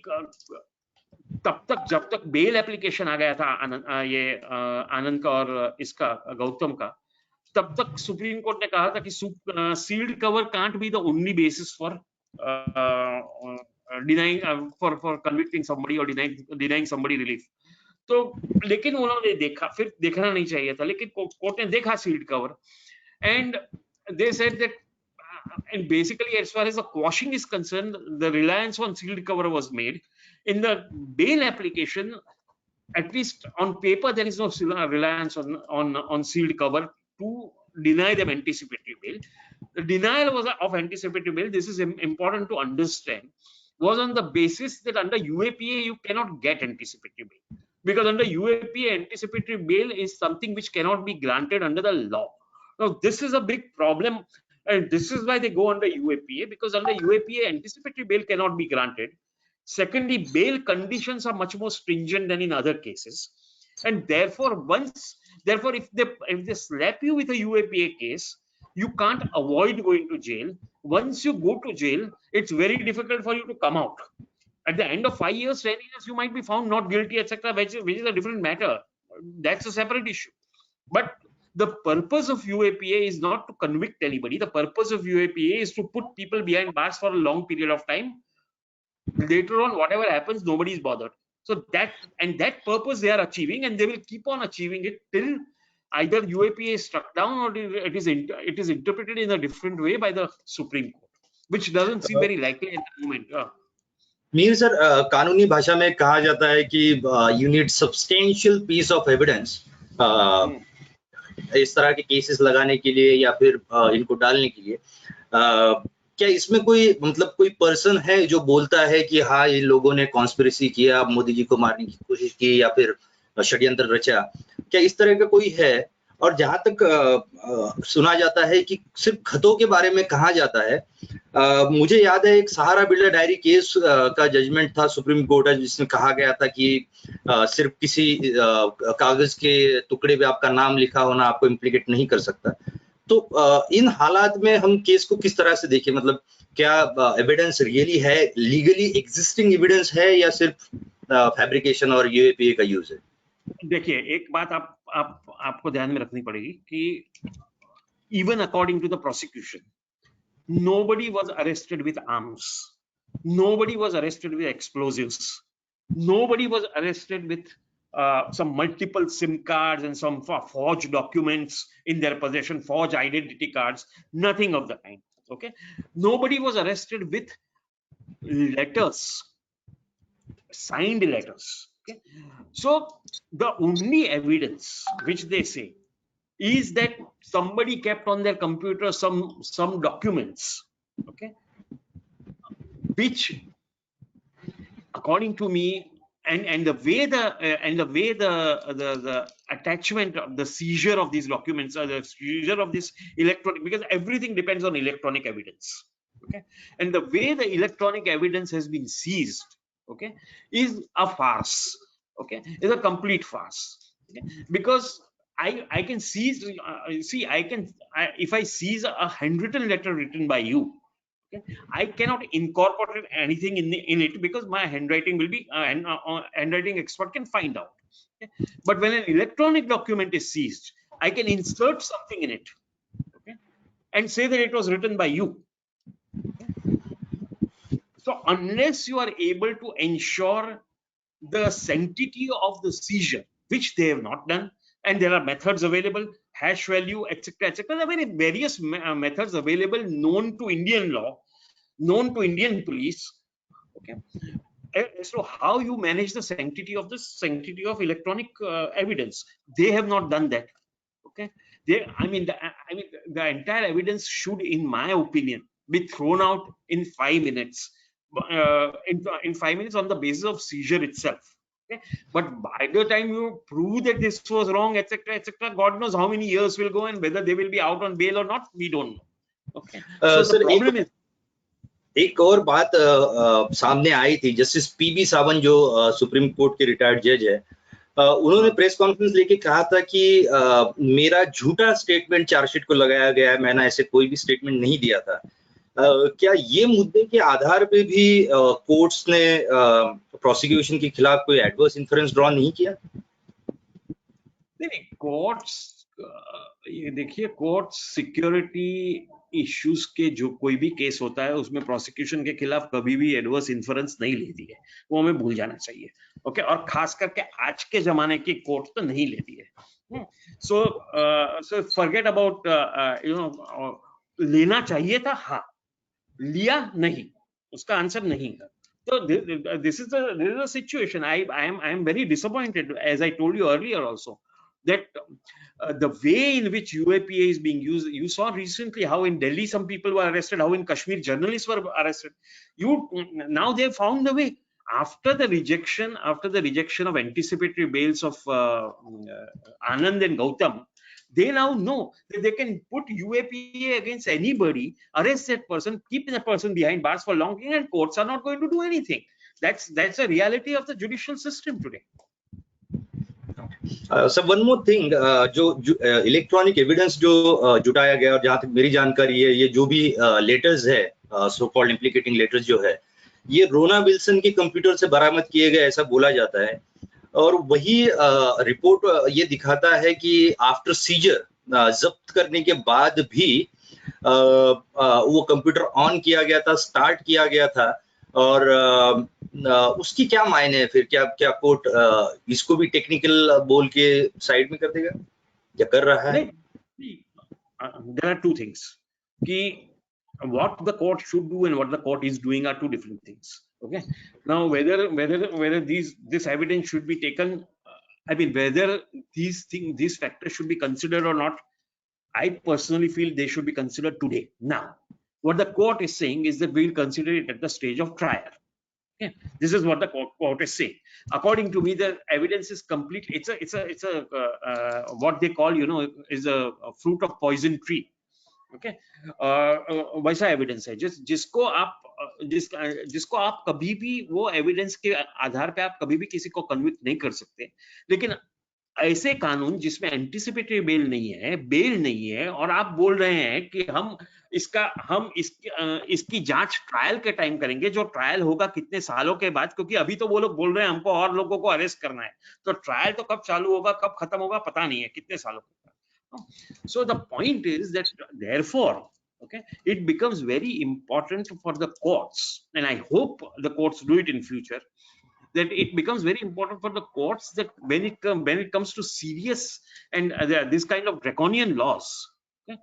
तब तक जब तक बेल एप्लीकेशन आ गया था आनंद का और इसका गौतम का, तब तक सुप्रीम कोर्ट ने कहा था कि sealed cover can't be the only basis for denying for convicting somebody or denying somebody relief. तो लेकिन उन्होंने देखा, फिर देखना नहीं चाहिए था, लेकिन कोर्ट ने देखा sealed cover and they said that and basically as far as the quashing is concerned, the reliance on sealed cover was made. In the bail application, at least on paper, there is no reliance on sealed cover to deny them anticipatory bail. The denial was of anticipatory bail, this is important to understand, was on the basis that under UAPA you cannot get anticipatory bail, because under UAPA anticipatory bail is something which cannot be granted under the law. Now this is a big problem, and this is why they go under UAPA, because under UAPA anticipatory bail cannot be granted. Secondly, bail conditions are much more stringent than in other cases, and therefore if they slap you with a UAPA case, you can't avoid going to jail. Once you go to jail, it's very difficult for you to come out. At the end of 5 years, 10 years, you might be found not guilty, etc., which is a different matter. That's a separate issue. But the purpose of UAPA is not to convict anybody. The purpose of UAPA is to put people behind bars for a long period of time. Later on, whatever happens, nobody is bothered. So that purpose they are achieving, and they will keep on achieving it till either UAPA is struck down or it is interpreted in a different way by the Supreme Court, which doesn't seem very likely at the moment. Mir sir, कानूनी भाषा में कहा जाता है कि you need substantial piece of evidence इस तरह के केसेस लगाने के लिए या फिर इनको डालने के लिए। क्या इसमें कोई मतलब कोई पर्सन है जो बोलता है कि हाँ इन लोगों ने कॉन्स्पिरेसी किया, मोदी जी को मारने की कोशिश की या फिर षड्यंत्र रचा, क्या इस तरह का कोई है? और जहां तक सुना जाता है कि सिर्फ खतों के बारे में कहा जाता है, मुझे याद है एक सहारा बिल्डर डायरी केस का जजमेंट था सुप्रीम कोर्ट है, जिसमें कहा गया था कि सिर्फ किसी कागज के टुकड़े पे आपका नाम लिखा होना आपको इम्प्लीकेट नहीं कर सकता। तो इन हालात में हम केस को किस तरह से देखें? मतलब क्या एविडेंस रियली है, लीगली एग्जिस्टिंग एविडेंस है, या सिर्फ फैब्रिकेशन और यूएपीए का यूज है? देखिए, एक बात आपको ध्यान में रखनी पड़ेगी कि even according to the prosecution, nobody was arrested with arms, nobody was arrested with explosives, nobody was arrested with some multiple SIM cards and some forged documents in their possession, forged identity cards, nothing of the kind. Okay, nobody was arrested with letters, signed letters. Okay, so the only evidence which they say is that somebody kept on their computer some documents, okay, which according to me and the way the attachment of the seizure of these documents or the seizure of this electronic, because everything depends on electronic evidence, okay, and the way the electronic evidence has been seized, okay, is a farce, okay, is a complete farce, okay? Because I can seize, see, if I seize a handwritten letter written by you, okay, I cannot incorporate anything in it because my handwriting will be handwriting expert can find out, okay? But when an electronic document is seized, I can insert something in it, okay, and say that it was written by you, okay? So unless you are able to ensure the sanctity of the seizure, which they have not done, and there are methods available, hash value, etc., etc. There are very various methods available known to Indian law, known to Indian police, okay, as to how you manage the sanctity of electronic evidence. They have not done that, okay. I mean, the entire evidence should, in my opinion, be thrown out in 5 minutes, in 5 minutes on the basis of seizure itself. Okay? But by the time you prove that this was wrong, etc., etc., God knows how many years will go, and whether they will be out on bail or not, we don't know. Okay. So the problem is, एक और बात सामने आई थी, justice PB Sawant जो supreme court के retired जज है, उन्होंने प्रेस कॉन्फ्रेंस लेके कहा था कि मेरा झूठा स्टेटमेंट चार्जशीट को लगाया गया है, मैंने ऐसे कोई भी स्टेटमेंट नहीं दिया था। क्या ये मुद्दे के आधार पे भी कोर्ट्स ने प्रोसिक्यूशन के खिलाफ कोई एडवर्स इन्फ्रेंस ड्रॉ नहीं किया? नहीं, कोर्ट्स, ये देखिए, कोर्ट्स सिक्योरिटी इश्यूज के जो कोई भी केस होता है उसमें प्रोसिक्यूशन के खिलाफ कभी भी एडवर्स इन्फ्रेंस नहीं लेती है, वो हमें भूल जाना चाहिए, ओके। और खास करके आज के जमाने की कोर्ट तो नहीं लेती है। So forget about, you know, लेना चाहिए था, हाँ, लिया नहीं, उसका आंसर नहीं है। So this is a situation. I am very disappointed, as I told you earlier also, that the way in which UAPA is being used. You saw recently how in Delhi some people were arrested, how in Kashmir journalists were arrested. Now they have found a way, after the rejection of anticipatory bails of Anand and Gautam. They now know that they can put UAPA against anybody, arrest that person, keep that person behind bars for long, and courts are not going to do anything. That's a reality of the judicial system today. So one more thing, जो electronic evidence जो जुटाया गया, और जहां तक मेरी जानकारी है, ये जो भी लेटर्स है, सो कॉल्ड इम्प्लीकेटिंग लेटर्स जो है, ये रोना विल्सन के कंप्यूटर से बरामद किए गए, ऐसा बोला जाता है। और वही रिपोर्ट ये दिखाता है कि आफ्टर सीजर, जब्त करने के बाद भी वो कंप्यूटर ऑन किया गया था, स्टार्ट किया गया था, और उसकी क्या मायने है फिर? क्या कोर्ट इसको भी टेक्निकल बोल के साइड में कर देगा, या कर रहा है? There are two things. What the court should do and what the court is doing are two different things. Okay. Now, whether this evidence should be taken, I mean, whether these factors should be considered or not, I personally feel they should be considered today. Now, what the court is saying is that we'll consider it at the stage of trial. Okay. This is what the court is saying. According to me, the evidence is complete. It's a what they call, you know, is a fruit of poison tree. Okay. वैसा evidence है जिसको आप कभी भी वो evidence के आधार पे आप कभी भी किसी को कन्विक्ट नहीं कर सकते। लेकिन ऐसे कानून जिसमें एंटिसिपेटरी बेल नहीं है, और आप बोल रहे हैं कि हम इसकी जांच ट्रायल के टाइम करेंगे, जो ट्रायल होगा कितने सालों के बाद, क्योंकि अभी तो वो लोग बोल रहे हैं हमको और लोगों को अरेस्ट करना है, तो ट्रायल तो कब चालू होगा कब खत्म होगा पता नहीं है, कितने सालों के। So the point is that therefore, okay, it becomes very important for the courts, and I hope the courts do it in future, that it becomes very important for the courts that when it comes to serious and this kind of draconian laws, okay,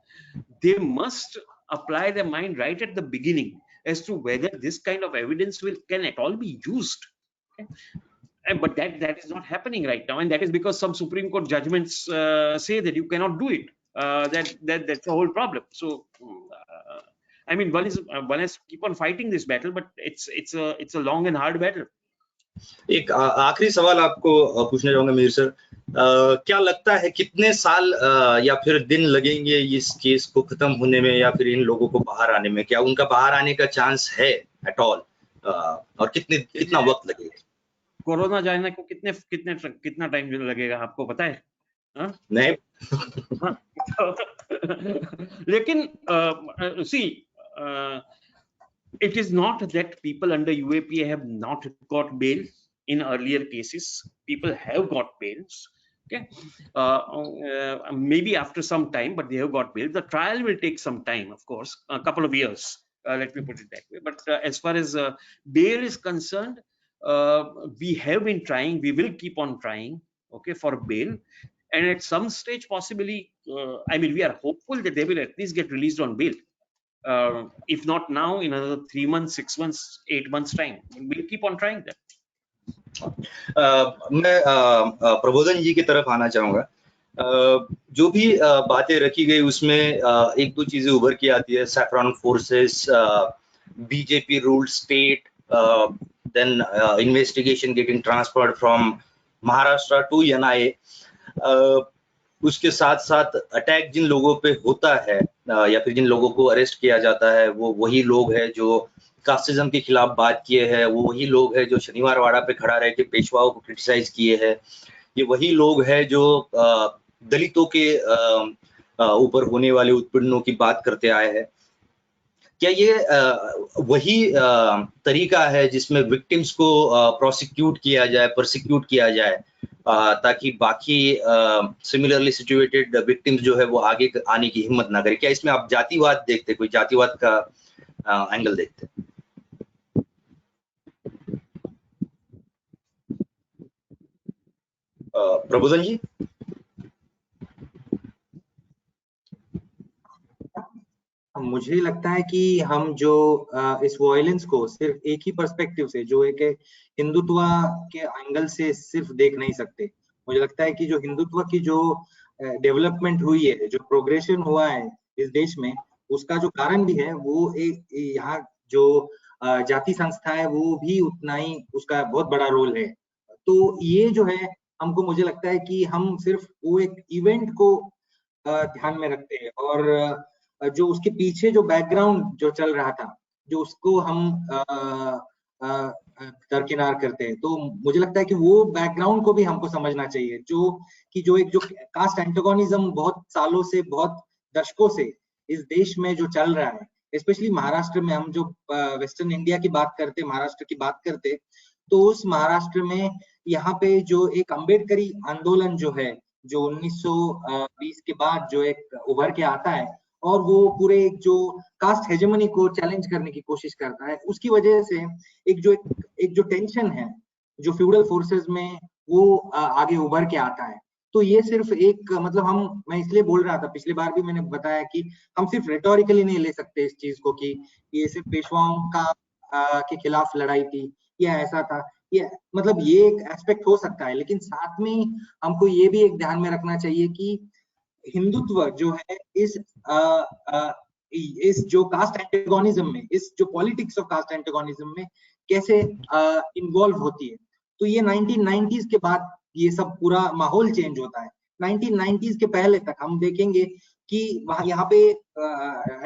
they must apply their mind right at the beginning as to whether this kind of evidence can at all be used. Okay? But that is not happening right now, and that is because some Supreme Court judgments say that you cannot do it. That's the whole problem. So, I mean, one has to keep on fighting this battle, but it's a long and hard battle. एक आखिरी सवाल आपको पूछना चाहूंगा Mir sir, क्या लगता है कितने साल या फिर दिन लगेंगे इस केस को खत्म होने में या फिर इन लोगों को बाहर आने में? क्या उनका बाहर आने का चांस है एट ऑल, और कितना वक्त लगेगा? कोरोना जाने को कितना टाइम लगेगा आपको पता है? नहीं। लेकिन see, it is not that people under UAPA have not got bail in earlier cases. People have got bails, okay, maybe after some time, but they have got bail. The trial will take some time, of course, a couple of years, let me put it that way. But as far as bail is concerned, we have been trying, we will keep on trying, okay, for bail. And at some stage, possibly, I mean, we are hopeful that they will at least get released on bail. If not now, in another 3 months, 6 months, 8 months time, we'll keep on trying that. मैं प्रबोधन जी की तरफ आना चाहूंगा। जो भी बातें रखी गई उसमें एक दो चीजें उभर के आती है, saffron forces, BJP ruled state, then investigation getting transferred from Maharashtra to NIA। उसके साथ साथ अटैक जिन लोगों पे होता है या फिर जिन लोगों को अरेस्ट किया जाता है, वो वही लोग हैं जो कास्टिज्म के खिलाफ बात किए हैं, वो वही लोग हैं जो शनिवार वाड़ा पे खड़ा रह के पेशवाओं को क्रिटिसाइज किए हैं, ये वही लोग हैं जो दलितों के ऊपर होने वाले उत्पीड़नों की बात करते आए हैं। क्या ये वही तरीका है जिसमें विक्टिम्स को प्रोसिक्यूट किया जाए, प्रोसिक्यूट किया जाए, ताकि बाकी सिमिलरली सिचुएटेड विक्टिम्स जो है वो आगे आने की हिम्मत ना करे? क्या इसमें आप जातिवाद देखते, कोई जातिवाद का एंगल देखते? प्रबोधन जी। मुझे लगता है कि हम जो इस वायलेंस को सिर्फ एक ही पर्सपेक्टिव से, जो एक हिंदुत्व के एंगल से सिर्फ देख नहीं सकते। मुझे लगता है कि जो हिंदुत्व की जो डेवलपमेंट हुई है, जो प्रोग्रेशन हुआ है इस देश में, उसका जो कारण भी है वो एक यहाँ जो जाति संस्था है वो भी उतना ही उसका बहुत बड़ा रोल है। तो ये जो है हमको, मुझे लगता है कि हम सिर्फ वो एक इवेंट को ध्यान में रखते हैं और जो उसके पीछे जो बैकग्राउंड जो चल रहा था, जो उसको हम दरकिनार करते हैं। तो मुझे लगता है कि वो बैकग्राउंड को भी हमको समझना चाहिए, जो एक कास्ट एंटागोनिज्म बहुत सालों से, बहुत दशकों से इस देश में जो चल रहा है, स्पेशली महाराष्ट्र में। हम जो वेस्टर्न इंडिया की बात करते, महाराष्ट्र की बात करते, तो उस महाराष्ट्र में यहाँ पे जो एक अम्बेडकरी आंदोलन जो है, जो 1920 के बाद जो एक उभर के आता है और वो पूरे एक जो कास्ट हेजेमनी को चैलेंज करने की कोशिश करता है, उसकी वजह से एक जो टेंशन है जो फ्यूडल फोर्सेस में, वो आगे उभर के आता है। तो ये सिर्फ एक मतलब मैं इसलिए बोल रहा था, पिछली बार भी मैंने बताया कि हम सिर्फ रेटोरिकली नहीं ले सकते इस चीज को कि ये सिर्फ पेशवाओं का के खिलाफ लड़ाई थी या ऐसा था। ये मतलब ये एक एस्पेक्ट हो सकता है, लेकिन साथ में हमको ये भी एक ध्यान में रखना चाहिए कि हिंदुत्व जो है इस जो कास्ट एंटागोनिज्म में, इस जो पॉलिटिक्स ऑफ कास्ट एंटागोनिज्म में कैसे इन्वॉल्व होती है। तो ये 1990s के बाद ये सब पूरा माहौल चेंज होता है। 1990s के पहले तक हम देखेंगे कि वहां यहाँ पे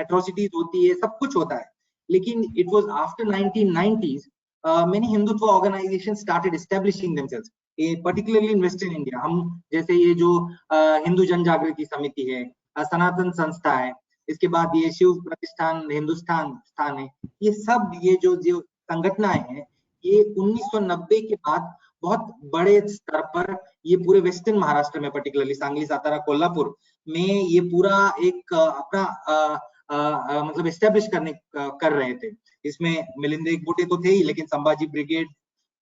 एट्रोसिटीज होती है, सब कुछ होता है, लेकिन it was after 1990s many Hindutva organisation started establishing themselves, particularly in Western India। हम जैसे ये जो हिंदू जन जागृति समिति है, सनातन संस्था है, इसके बाद ये शिव प्रतिष्ठान हिंदुस्तान स्थान है, ये सब ये जो संगठनाएं हैं, ये 1990 के बाद बहुत बड़े स्तर पर ये पूरे वेस्टर्न महाराष्ट्र में, पर्टिकुलरली सांगली, सातारा, कोल्हापुर में ये पूरा एक अपना मतलब एस्टेब्लिश कर रहे थे। इसमें मिलिंद एकबोटे तो थे ही, लेकिन संभाजी ब्रिगेड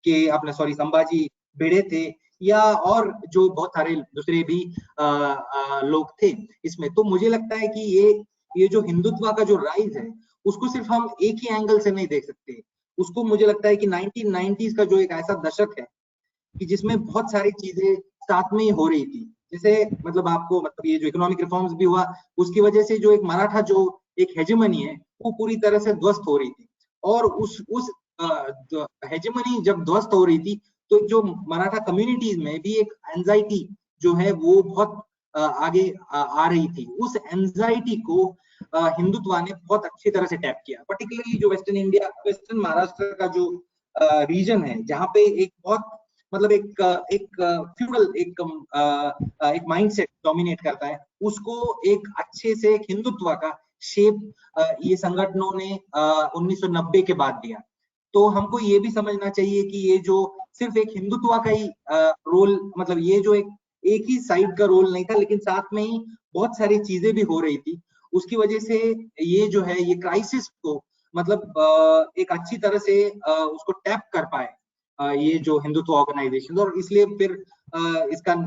के संभाजी भिड़े थे, या और जो बहुत सारे दूसरे भी लोग थे इसमें। तो मुझे लगता है कि ये जो हिंदुत्व का जो राइज है, उसको सिर्फ हम एक ही एंगल से नहीं देख सकते। उसको मुझे लगता है कि 1990s का जो एक ऐसा दशक है कि जिसमें बहुत सारी चीजें साथ में ही हो रही थी, जैसे मतलब आपको मतलब ये जो इकोनॉमिक रिफॉर्म्स भी हुआ, उसकी वजह से जो एक मराठा जो एक हेजेमनी है वो पूरी तरह से ध्वस्त हो रही थी, और उस हेजेमनी जब ध्वस्त हो रही थी तो जो मराठा कम्युनिटीज में भी एक एंजाइटी जो है वो बहुत आगे आ रही थी। उस एंजाइटी को हिंदुत्व ने बहुत अच्छी तरह से टैप किया, पर्टिकुलरली जो वेस्टर्न महाराष्ट्र का जो रीजन है, जहाँ पे एक बहुत मतलब एक फ्यूडल एक माइंडसेट डोमिनेट करता है, उसको एक अच्छे से एक हिंदुत्व का शेप ये संगठनों ने 1990 के बाद दिया। तो हमको ये भी समझना चाहिए कि ये जो सिर्फ एक हिंदुत्व का ही रोल, मतलब ये जो एक ही साइड का रोल नहीं था, लेकिन साथ में ही बहुत सारी चीजें भी हो रही थी। उसकी वजह से ये जो है ये क्राइसिस को मतलब एक अच्छी तरह से उसको टैप कर पाए ये जो हिंदुत्व ऑर्गेनाइजेशन, और इसलिए फिर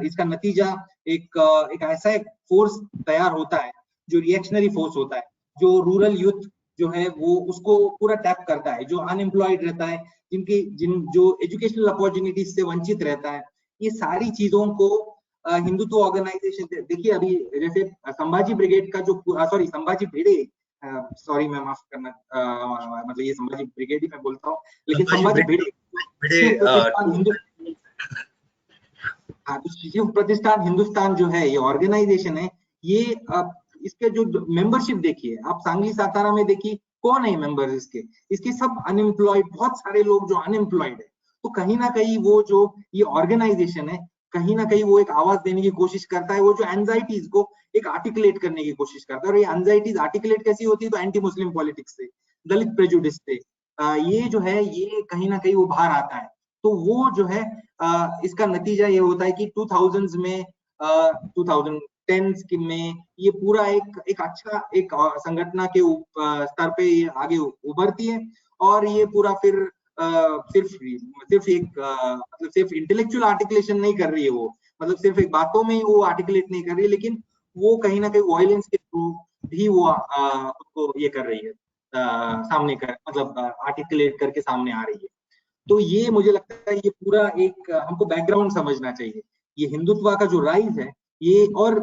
इसका नतीजा एक ऐसा एक फोर्स तैयार होता है जो रिएक्शनरी फोर्स होता है, जो रूरल यूथ जो है वो उसको पूरा टैप करता है, जो अनएम्प्लॉयड रहता है, जो एजुकेशनल अपॉर्चुनिटीज से वंचित रहता है। ये सारी चीजों को हिंदुत्व ऑर्गेनाइजेशन, देखिए अभी जैसे संभाजी ब्रिगेड का जो सॉरी संभाजी भिड़े, सॉरी मैं माफ करना, मतलब ये संभाजी ब्रिगेड ही मैं बोलता हूँ, लेकिन संभाजी भिड़े शिव प्रतिष्ठान हिंदुस्तान जो है ये ऑर्गेनाइजेशन है, ये इसके जो मेंबरशिप देखिए आप सांगली सातारा में देखिए, कौन है मेंबर इसके सब अनएम्प्लॉयड, बहुत सारे लोग जो अनएम्प्लॉयड है। तो कहीं ना कहीं वो जो ये ऑर्गेनाइजेशन है, कहीं ना कहीं वो एक आवाज देने की कोशिश करता है, वो जो एंजाइटीज को एक आर्टिकुलेट करने की कोशिश करता है। और ये एंजाइटीज आर्टिकुलेट कैसी होती है, तो एंटी मुस्लिम पॉलिटिक्स से, दलित प्रेजुडिस से ये जो है ये कहीं ना कहीं वो बाहर आता है। तो वो जो है इसका नतीजा ये होता है कि 2000s में 2010s में ये पूरा एक अच्छा एक संगठन के स्तर पे ये आगे उभरती है, और ये पूरा फिर सिर्फ इंटेलेक्चुअल आर्टिकुलेशन नहीं कर रही है वो, मतलब सिर्फ एक बातों में वो आर्टिकुलेट नहीं कर रही है, लेकिन वो कहीं ना कहीं वायलेंस के थ्रू भी वो उसको ये कर रही है, सामने कर मतलब आर्टिकुलेट करके सामने आ रही है। तो ये मुझे लगता है ये पूरा एक हमको बैकग्राउंड समझना चाहिए, ये हिंदुत्व का जो राइज है ये। और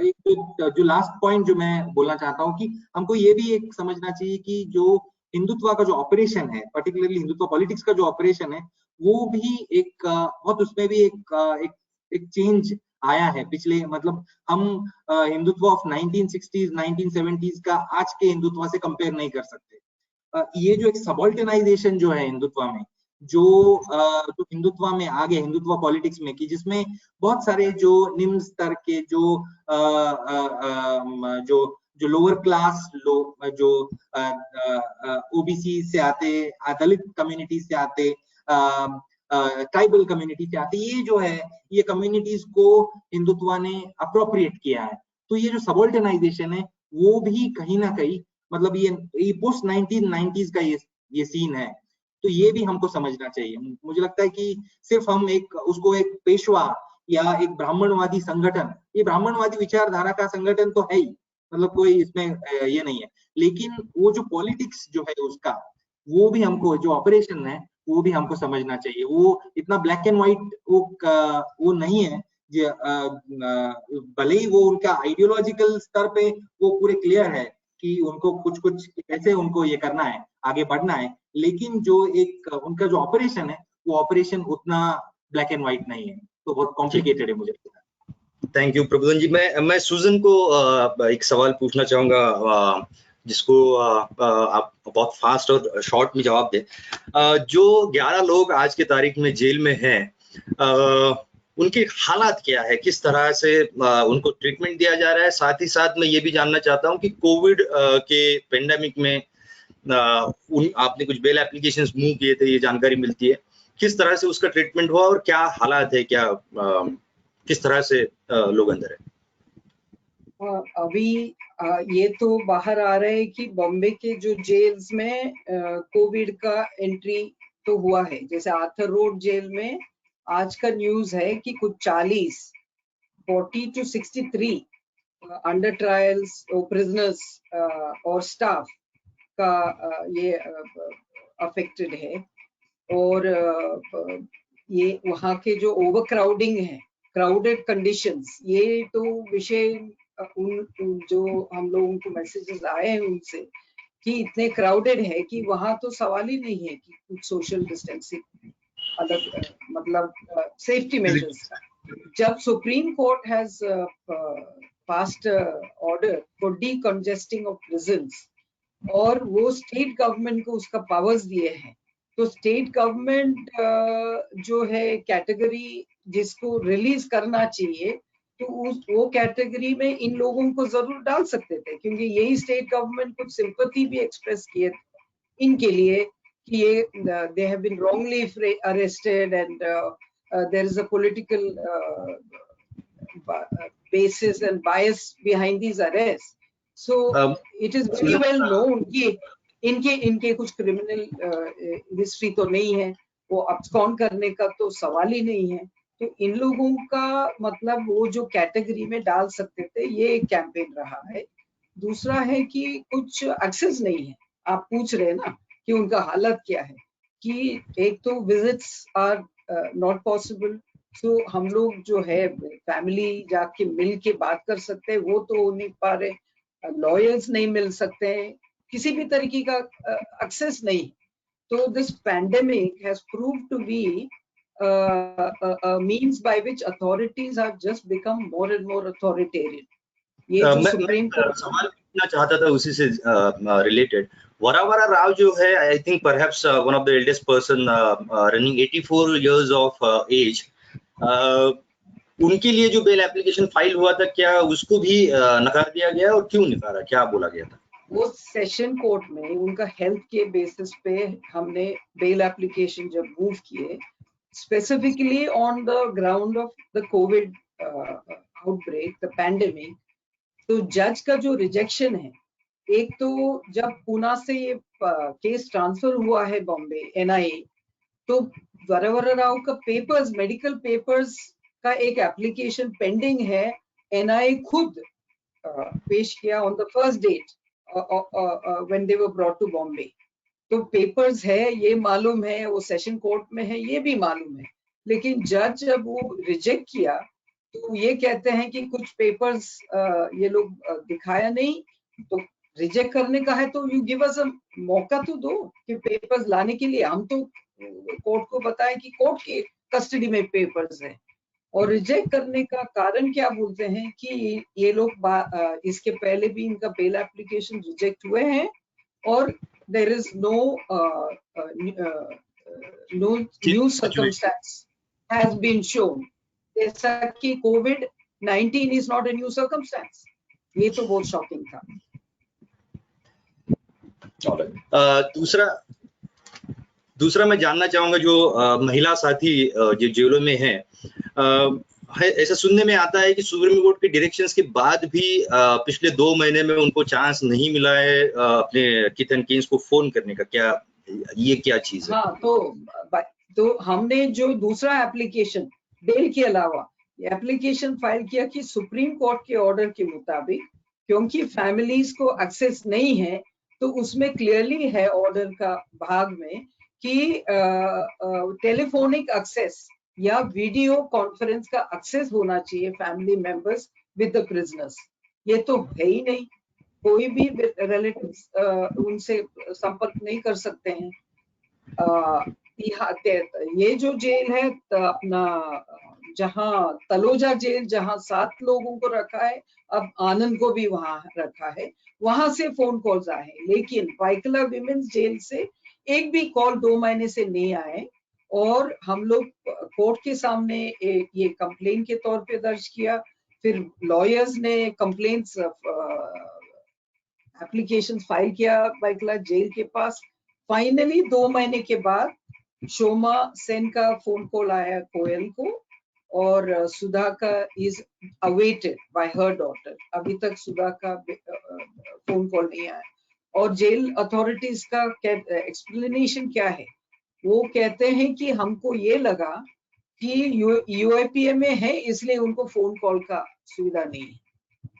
एक जो लास्ट पॉइंट जो मैं बोलना चाहता हूँ कि हमको ये भी एक समझना चाहिए कि जो हिंदुत्व का जो ऑपरेशन है, पर्टिकुलरली हिंदुत्व पॉलिटिक्स का जो ऑपरेशन है, वो भी एक बहुत उसमें भी एक चेंज आया है पिछले, मतलब हम हिंदुत्व ऑफ 1960s 1970s का आज के हिंदुत्व से कंपेयर नहीं कर सकते। ये जो एक सबऑल्टर्नाइजेशन जो है हिंदुत्व में, जो हिंदुत्व में आ गया, हिंदुत्व पॉलिटिक्स में, कि जिसमें बहुत सारे जो निम्न स्तर के जो लोअर क्लास लोग, जो ओबीसी से आते, दलित कम्युनिटी से आते, ट्राइबल कम्युनिटी से आते, ये जो है ये कम्युनिटीज को हिंदुत्व ने अप्रोप्रिएट किया है। तो ये जो सबऑल्टर्नाइजेशन है वो भी कहीं ना कहीं मतलब ये पोस्ट 1990s का ये सीन है। तो ये भी हमको समझना चाहिए। मुझे लगता है कि सिर्फ हम उसको एक पेशवा या एक ब्राह्मणवादी संगठन, ये ब्राह्मणवादी विचारधारा का संगठन तो है ही, मतलब कोई इसमें ये नहीं है, लेकिन वो जो पॉलिटिक्स जो है उसका, वो भी हमको, जो ऑपरेशन है वो भी हमको समझना चाहिए। वो इतना ब्लैक एंड व्हाइट वो नहीं है, भले ही वो उनका आइडियोलॉजिकल स्तर पे वो पूरे क्लियर है कि उनको कुछ कैसे उनको ये करना है, आगे बढ़ना है, लेकिन जो एक उनका जो ऑपरेशन है वो ऑपरेशन उतना ब्लैक एंड व्हाइट नहीं है, तो बहुत कॉम्प्लिकेटेड है मुझे लगता है। थैंक यू प्रबोधन जी। मैं सुजन को एक सवाल पूछना चाहूंगा, जिसको आप बहुत फास्ट और शॉर्ट में जवाब दें। जो 11 लोग आज के तारीख में जेल में हैं, उनके हालात क्या है, किस तरह से उनको ट्रीटमेंट दिया जा रहा है? साथ ही साथ मैं ये भी जानना चाहता हूँ कि कोविड के पेंडेमिक में आपने कुछ बेल एप्लीकेशंस मूव किए थे, ये जानकारी मिलती है, किस तरह से उसका ट्रीटमेंट हुआ और क्या हालात है, क्या किस तरह से लोग अंदर है? अभी ये तो बाहर आ रहा है कि बॉम्बे के जो जेल्स में कोविड का एंट्री तो हुआ है। जैसे आर्थर रोड जेल में आज का न्यूज है कि कुछ 40 to 63 अंडर ट्रायल्स प्रिजनर्स और स्टाफ का ये अफेक्टेड है। और ये वहाँ के जो ओवर क्राउडिंग है, क्राउडेड कंडीशंस, ये तो विषय उन जो हम लोगों को मैसेजेस आए हैं उनसे कि इतने क्राउडेड है कि वहां तो सवाल ही नहीं है कि कुछ सोशल डिस्टेंसिंग अलग मतलब सेफ्टी मेजर्स का। जब supreme court has passed order for decongesting of prisons और वो स्टेट गवर्नमेंट को उसका पावर्स दिए हैं, तो स्टेट गवर्नमेंट जो है कैटेगरी जिसको रिलीज करना चाहिए, तो वो कैटेगरी में इन लोगों को जरूर डाल सकते थे, क्योंकि यही स्टेट गवर्नमेंट कुछ सिंपैथी भी एक्सप्रेस किए इनके लिए कि ये they have been wrongly arrested and there is a political basis and bias behind these arrests. So it is very well known कि इनके कुछ क्रिमिनल हिस्ट्री तो नहीं है, वो अब्सकॉन्ड करने का तो सवाल ही नहीं है, तो इन लोगों का मतलब वो जो कैटेगरी में डाल सकते थे, ये कैंपेन रहा है। दूसरा है कि कुछ एक्सेस नहीं है, आप पूछ रहे हैं ना कि उनका हालत क्या है, कि एक तो विजिट्स आर नॉट पॉसिबल, तो हम लोग जो है फैमिली जाके मिल के बात कर सकते हैं, वो तो हो नहीं पा रहे, लॉयर्स नहीं मिल सकते हैं, किसी भी तरीके का एक्सेस नहीं। तो this pandemic has proved to be means by which authorities have just become more and more authoritarian. ये जो सुप्रीम कोर्ट सवाल पूछना चाहता था उसी से रिलेटेड, वरावरा राव जो है, I think perhaps one of the eldest person running 84 years of age, उनके लिए जो बेल एप्लीकेशन फाइल हुआ था, क्या उसको भी नकार दिया गया और क्यों नकारा, क्या बोला गया था? वो सेशन कोर्ट में उनका हेल्थ के बेसिस पे हमने बेल एप्लीकेशन जब मूव किए, specifically on the ground of the Covid outbreak, the pandemic, तो जज का जो रिजेक्शन है, एक तो जब पूना से ये केस ट्रांसफर हुआ है बॉम्बे NIA, तो वरावरा राव का पेपर्स, मेडिकल पेपर्स का एक एप्लीकेशन पेंडिंग है, NIA खुद पेश किया on the first date when they were brought to Bombay. तो पेपर्स है, ये मालूम है, वो सेशन कोर्ट में है, ये भी मालूम है, लेकिन जज जब वो रिजेक्ट किया तो ये कहते हैं कि कुछ पेपर्स ये लोग दिखाया नहीं, तो रिजेक्ट करने का है तो यू गिव अस अ मौका तो दो कि पेपर्स लाने के लिए। हम तो कोर्ट को बताएं कि कोर्ट के कस्टडी में पेपर्स है, और रिजेक्ट करने का कारण क्या बोलते हैं कि ये लोग इसके पहले भी इनका बेल एप्लीकेशन रिजेक्ट हुए हैं और there is no new circumstance has been shown, जैसा कि COVID-19 is not a new circumstance। ये तो बहुत शॉकिंग था। दूसरा मैं जानना चाहूंगा, जो महिला साथी जो जेलों में हैं, ऐसा सुनने में आता है कि सुप्रीम कोर्ट के डायरेक्शंस के बाद भी पिछले 2 महीने में उनको चांस नहीं मिला है अपने किथ एंड किन्स को फोन करने का, क्या ये क्या चीज है? हाँ, तो हमने जो दूसरा एप्लीकेशन बेल के अलावा एप्लीकेशन फाइल किया कि सुप्रीम कोर्ट के ऑर्डर के मुताबिक, क्योंकि फैमिलीज को एक्सेस नहीं है, तो उसमें क्लियरली है ऑर्डर का भाग में कि टेलीफोनिक एक्सेस या वीडियो कॉन्फ्रेंस का एक्सेस होना चाहिए family members with the prisoners. ये तो है ही नहीं, कोई भी रिलेटिव्स उनसे संपर्क नहीं कर सकते हैं। ये जो जेल है अपना, जहां तलोजा जेल जहां 7 लोगों को रखा है, अब आनंद को भी वहां रखा है, वहां से फोन कॉल्स आए हैं, लेकिन वाइकला विमेंस जेल से एक भी कॉल 2 महीने से नहीं आए। और हम लोग कोर्ट के सामने ये कंप्लेन के तौर पे दर्ज किया, फिर लॉयर्स ने कंप्लेंट्स एप्लीकेशन फाइल किया वाइकला जेल के पास। फाइनली 2 महीने के बाद शोमा सेन का फोन कॉल आया कोयल को, और सुधा का is awaited bye her daughter. अभी तक सुधा का फोन कॉल नहीं आया। और जेल अथॉरिटीज का एक्सप्लेनेशन क्या है, वो कहते हैं कि हमको ये लगा कि UAPA में है, इसलिए उनको फोन कॉल का सुविधा नहीं है।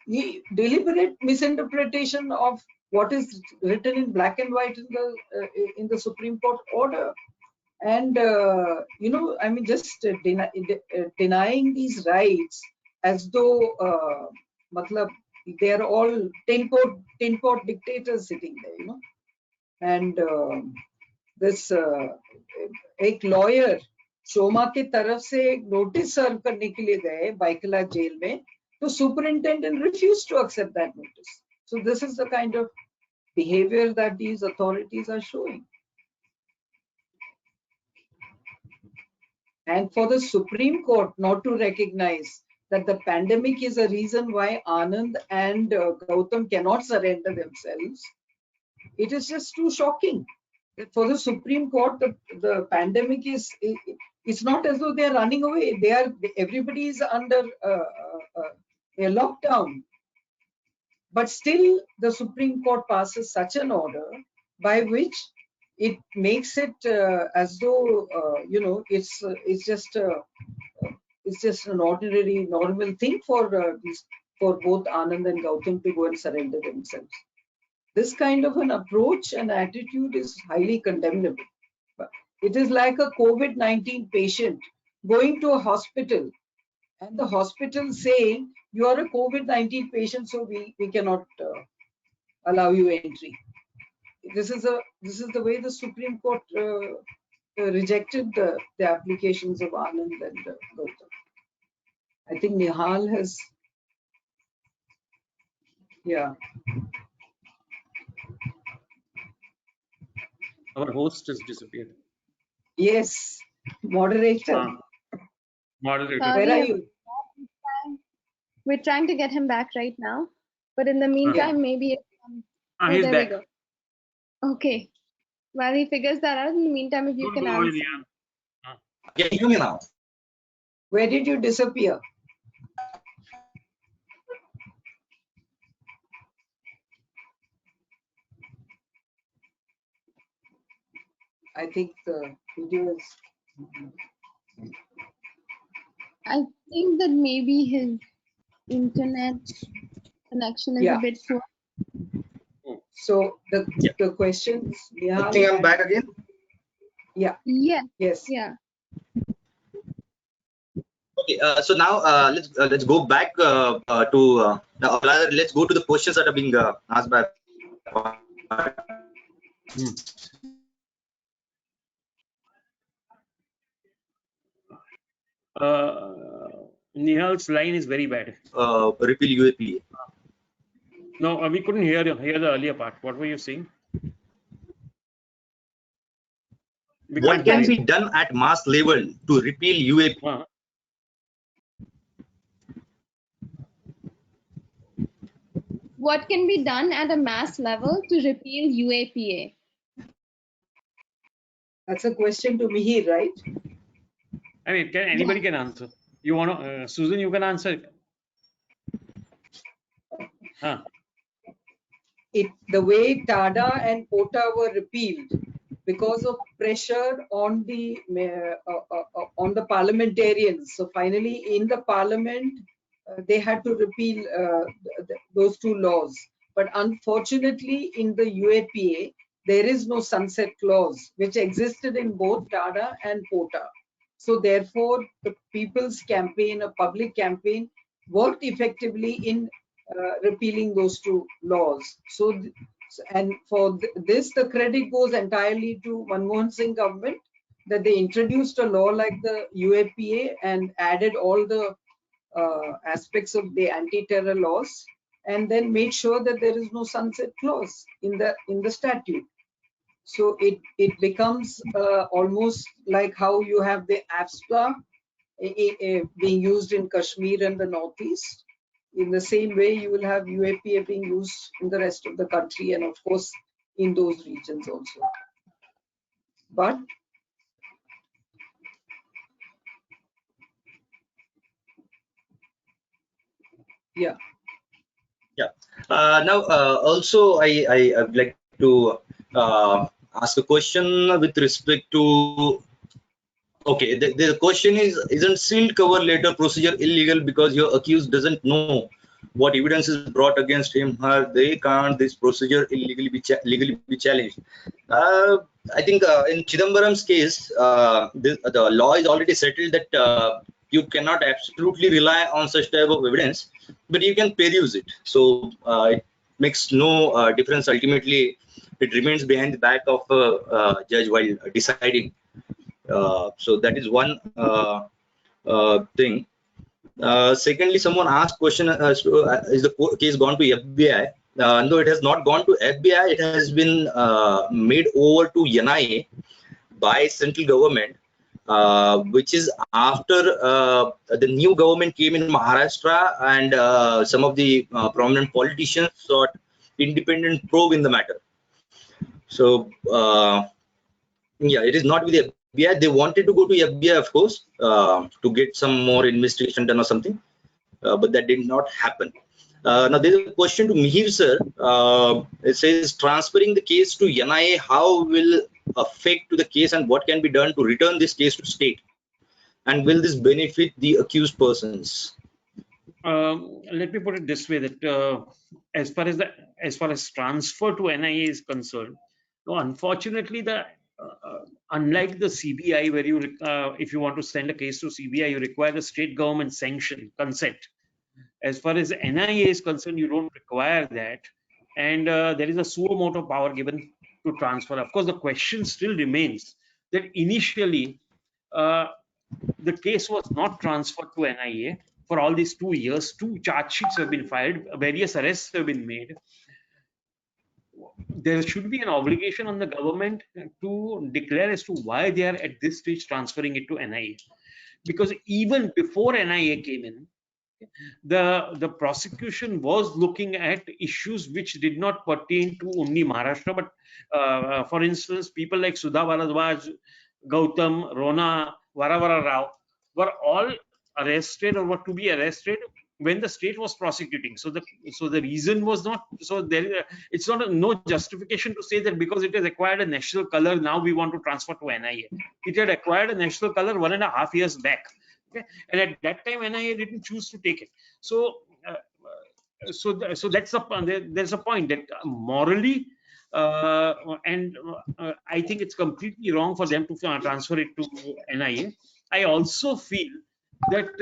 ये deliberate misinterpretation of what is written in black and white in the Supreme Court order, and I mean just denying these rights as though matlab they are all tin pot dictators sitting there, and this एक lawyer शोमा के तरफ से notice serve करने के लिए गए Byculla jail में, तो superintendent refused to accept that notice. So this is the kind of behavior that these authorities are showing. And for the Supreme Court not to recognize that the pandemic is a reason why Anand and Gautam cannot surrender themselves, it is just too shocking. For the Supreme Court, the pandemic is, it's not as though they are running away. Everybody is under a lockdown. But still, the Supreme Court passes such an order by which it makes it as though it's just an ordinary, normal thing for both Anand and Gautam to go and surrender themselves. This kind of an approach and attitude is highly condemnable. It is like a COVID-19 patient going to a hospital and the hospital saying, you are a COVID-19 patient, so we cannot allow you entry. This is the way the Supreme Court rejected the applications of Anand and Gautam. I think Nihal has, yeah. Our host has disappeared. Yes, moderator. Moderator. Sorry, Where are you? We're trying to get him back right now, but in the meantime, maybe. He's there back. we go. Okay. While he figures that out, in the meantime, if you Good can boy, answer. Lian. Can you hear me now? Where did you disappear? I think the video is. I think that maybe his internet connection is Yeah. a bit poor. So the questions, I think I'm back again. Yeah. Yes. Yeah. Okay, so now let's go back to now, rather, let's go to the questions that are being asked by. Nihal's line is very bad. Repeal UAPA. No, we couldn't hear the earlier part. What were you saying? What can be done at mass level to repeal UAPA? What can be done at a mass level to repeal UAPA? That's a question to Mihir, right? I mean, anybody can answer. You want to, Susan? You can answer. The way TADA and POTA were repealed because of pressure on the parliamentarians. So finally, in the parliament, they had to repeal those two laws. But unfortunately, in the UAPA, there is no sunset clause, which existed in both TADA and POTA. So therefore, the people's campaign, a public campaign, worked effectively in repealing those two laws. So, and for this, the credit goes entirely to Manmohan Singh government, that they introduced a law like the UAPA and added all the aspects of the anti-terror laws, and then made sure that there is no sunset clause in the statute. So it becomes almost like how you have the AFSPA being used in Kashmir and the Northeast. In the same way, you will have UAPA being used in the rest of the country and, of course, in those regions also. But yeah. Now, also, I would like to ask a question with respect to. Okay, the question is, isn't sealed cover letter procedure illegal because your accused doesn't know what evidence is brought against him or they can't this procedure legally be challenged? I think in Chidambaram's case, the law is already settled that you cannot absolutely rely on such type of evidence, but you can peruse it. So it makes no difference. Ultimately, it remains behind the back of a judge while deciding. So that is one thing. Secondly, someone asked question as to is the case gone to FBI? No, it has not gone to FBI. It has been made over to NIA by central government, which is after the new government came in Maharashtra, and some of the prominent politicians sought independent probe in the matter. So yeah, it is not with the FBI. They wanted to go to FBI, of course, to get some more investigation done or something, but that did not happen. Now there is a question to Mihir sir. It says transferring the case to NIA, how will affect to the case, and what can be done to return this case to state, and will this benefit the accused persons? Let me put it this way: that as far as transfer to NIA is concerned, no, unfortunately, unlike the CBI, where you if you want to send a case to CBI, you require the state government sanction, consent. As far as NIA is concerned, you don't require that, and there is a suo motu power given to transfer. Of course, the question still remains that initially the case was not transferred to NIA for all these 2 years. 2 charge sheets have been filed, various arrests have been made. There should be an obligation on the government to declare as to why they are at this stage transferring it to NIA, because even before NIA came in, the prosecution was looking at issues which did not pertain to only Maharashtra, but for instance, people like Sudha Bharadwaj, Gautam, Rona, Varavara Rao were all arrested or were to be arrested when the state was prosecuting. So the reason was not, so there it's not no justification to say that because it has acquired a national color, now we want to transfer to NIA. It had acquired a national color 1.5 years back. Okay, and at that time NIA didn't choose to take it. So so that's there's a point that morally and I think it's completely wrong for them to transfer it to NIA. I also feel that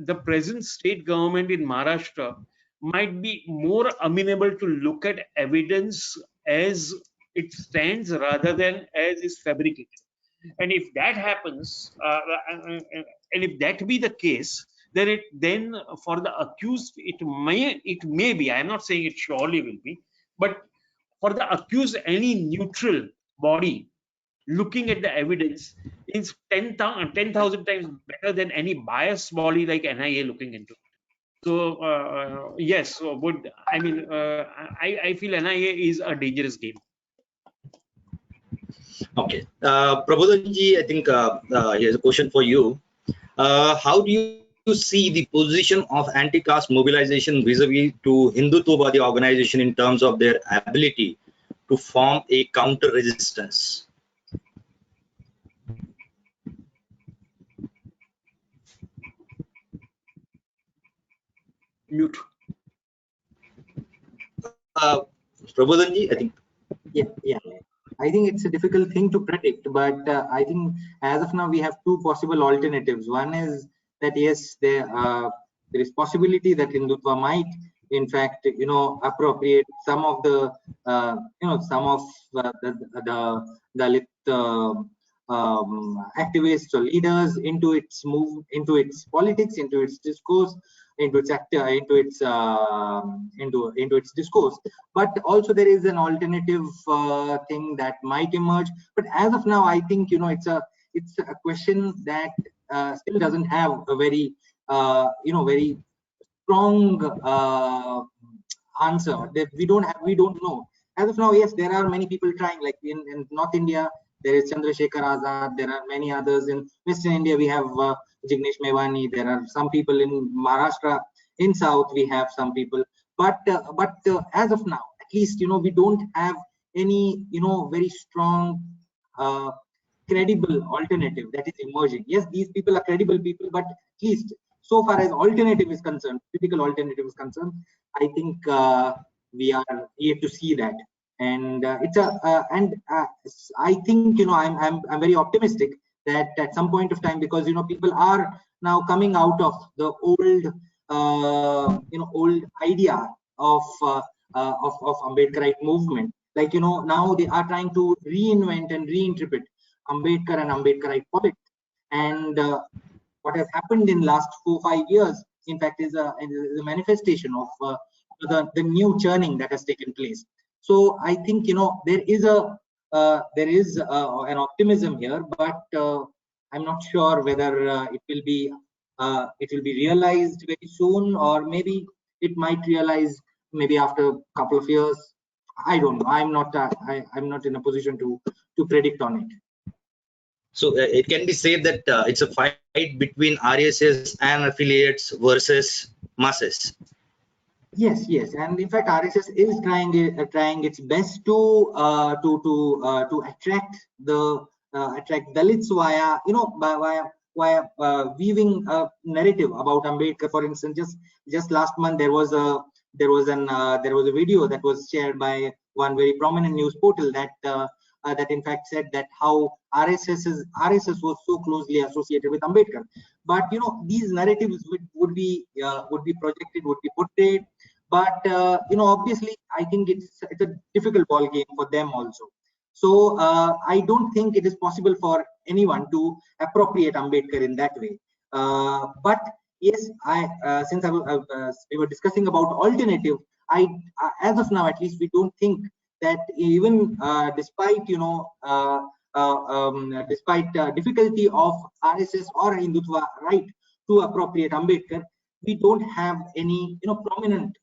the present state government in Maharashtra might be more amenable to look at evidence as it stands rather than as is fabricated. And if that happens, and if that be the case, then for the accused it may be, I am not saying it surely will be, but for the accused, any neutral body looking at the evidence is 10,000 times better than any biased body like NIA looking into it. So yes, I feel NIA is a dangerous game. Okay, Prabodhanji, I think here's a question for you. How do you see the position of anti-caste mobilization vis-a-vis to Hindutva organization in terms of their ability to form a counter-resistance? Mute. Prabodhanji, I think. Yeah. I think it's a difficult thing to predict, but I think as of now we have 2 possible alternatives. One is that yes, there is possibility that Hindutva might, in fact, appropriate some of the, some of the Dalit activists or leaders into its into its politics, into its discourse, into its discourse. But also there is an alternative thing that might emerge. But as of now, I think it's a question that still doesn't have a very very strong answer. That we don't know. As of now, yes, there are many people trying. Like in North India, there is Chandrasekhar Azad. There are many others. In Western India, we have Jignesh Mevani. There are some people in Maharashtra. In South, we have some people. But as of now, at least we don't have any very strong credible alternative that is emerging. Yes, these people are credible people, but at least so far as alternative is concerned, typical alternative is concerned, I think we are yet to see that. And I think I'm very optimistic that at some point of time, because people are now coming out of the old old idea of Ambedkarite movement. Like now they are trying to reinvent and reinterpret Ambedkar and Ambedkarite politics. And what has happened in last 4-5 years, in fact, is a manifestation of the new churning that has taken place. So I think, you know, there is an optimism here, but I'm not sure whether it will be realized very soon, or maybe it might realize maybe after a couple of years. I don't know. I'm not in a position to predict on it. So it can be said that it's a fight between RSS and affiliates versus masses. Yes, and in fact, RSS is trying its best to attract Dalits via, you know, via weaving a narrative about Ambedkar. For instance, just last month there was a video that was shared by one very prominent news portal that in fact said that how RSS was so closely associated with Ambedkar. But you know, these narratives would be projected, would be portrayed. But you know, obviously, I think it's a difficult ball game for them also. So I don't think it is possible for anyone to appropriate Ambedkar in that way. But yes, since we were discussing about alternative, as of now at least, we don't think that even despite, you know, despite difficulty of RSS or Hindutva right to appropriate Ambedkar, we don't have any, you know, prominent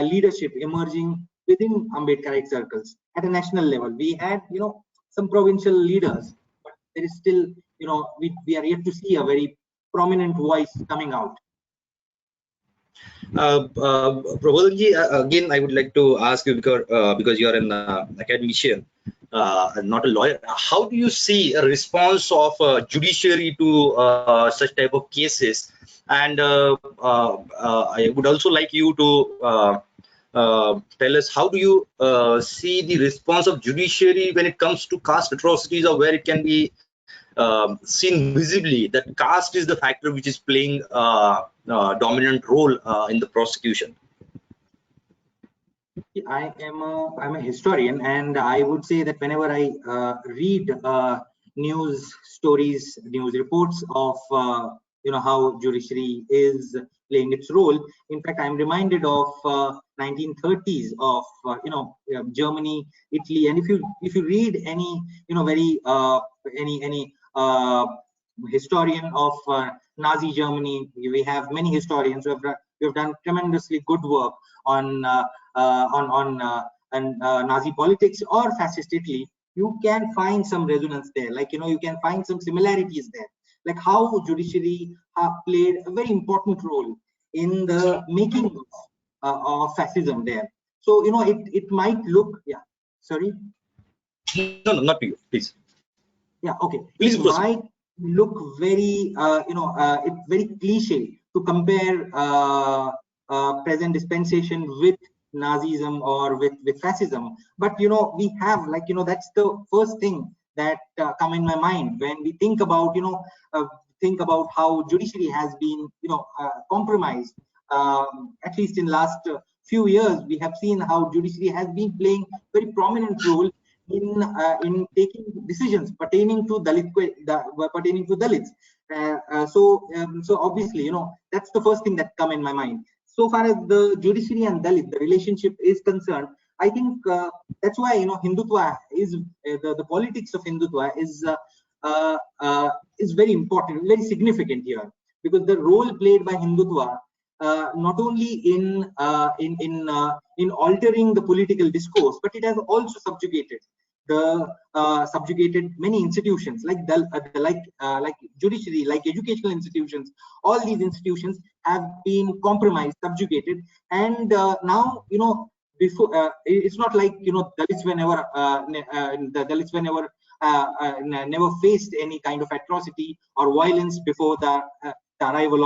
leadership emerging within Ambedkarite circles at a national level. We had, you know, some provincial leaders, but there is still, you know, we are yet to see a very prominent voice coming out. Prabodhanji, again, I would like to ask you, because you are an academician, not a lawyer. How do you see a response of judiciary to such type of cases? And I would also like you to tell us, how do you see the response of judiciary when it comes to caste atrocities, or where it can be seen visibly that caste is the factor which is playing dominant role in the prosecution? I'm a historian, and I would say that whenever I read news stories, news reports of you know, how judiciary is playing its role, in fact, I'm reminded of 1930s of you know, Germany, Italy, and if you read any, you know, very any historian of Nazi Germany, we have many historians who have done tremendously good work on Nazi politics or fascist Italy. You can find some resonance there, like, you know, you can find some similarities there, like how judiciary played a very important role in the making of fascism there. So, you know, it might look, yeah, sorry. No, not you, please. Yeah, okay. Please it proceed. Might look very, you know, it's very cliche to compare present dispensation with Nazism or with fascism. But, you know, we have, like, you know, that's the first thing that come in my mind when we think about, you know, how judiciary has been, you know, compromised. At least in last few years, we have seen how judiciary has been playing very prominent role in taking decisions pertaining to Dalits. So obviously, you know, that's the first thing that come in my mind. So far as the judiciary and Dalit, the relationship is concerned, I think that's why, you know, Hindutva is the politics of Hindutva is very important, very significant here, because the role played by Hindutva not only in altering the political discourse, but it has also subjugated many institutions like judiciary, like educational institutions. All these institutions have been compromised, subjugated, and now, you know, before it's not like, you know, Dalits never faced any kind of atrocity or violence before the arrival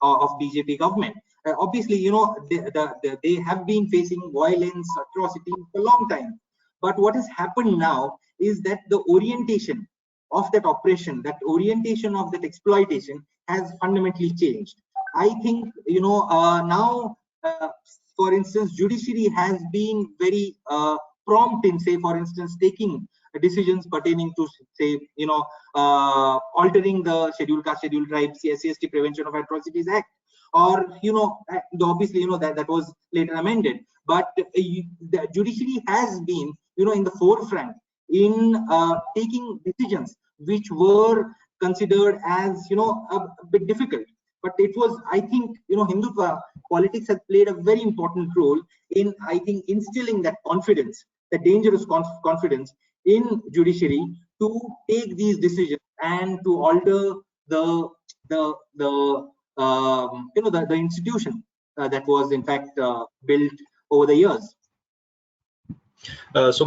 of BJP government. Obviously, you know, they have been facing violence, atrocity for a long time. But what has happened now is that the orientation of that oppression, that orientation of that exploitation has fundamentally changed. I think, you know, now, for instance, judiciary has been very prompt in, say, for instance, taking decisions pertaining to, say, altering the Scheduled Caste, Scheduled Tribes, SC/ST Prevention of Atrocities Act, or obviously that was later amended. But the judiciary has been in the forefront in taking decisions which were considered as a bit difficult. But it was, I think, Hindutva politics has played a very important role in, I think, instilling that confidence, the dangerous confidence in judiciary to take these decisions and to alter the institution that was in fact built over the years. So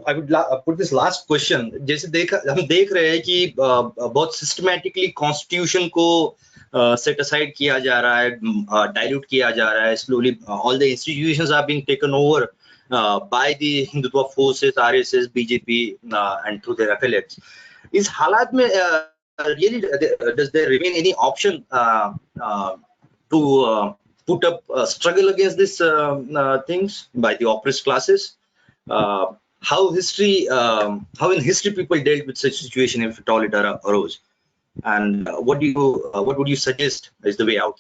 I would put this last question. जैसे हम देख रहे हैं कि बहुत systematically constitution को set aside किया जा रहा है, dilute किया जा रहा है. Slowly all the institutions are being taken over by the Hindutva forces, RSS, BJP, and through their affiliates. इस हालात में really does there remain any option to put up a struggle against these things by the oppressed classes? How in history people dealt with such situation, if at all it arose, and what would you suggest is the way out?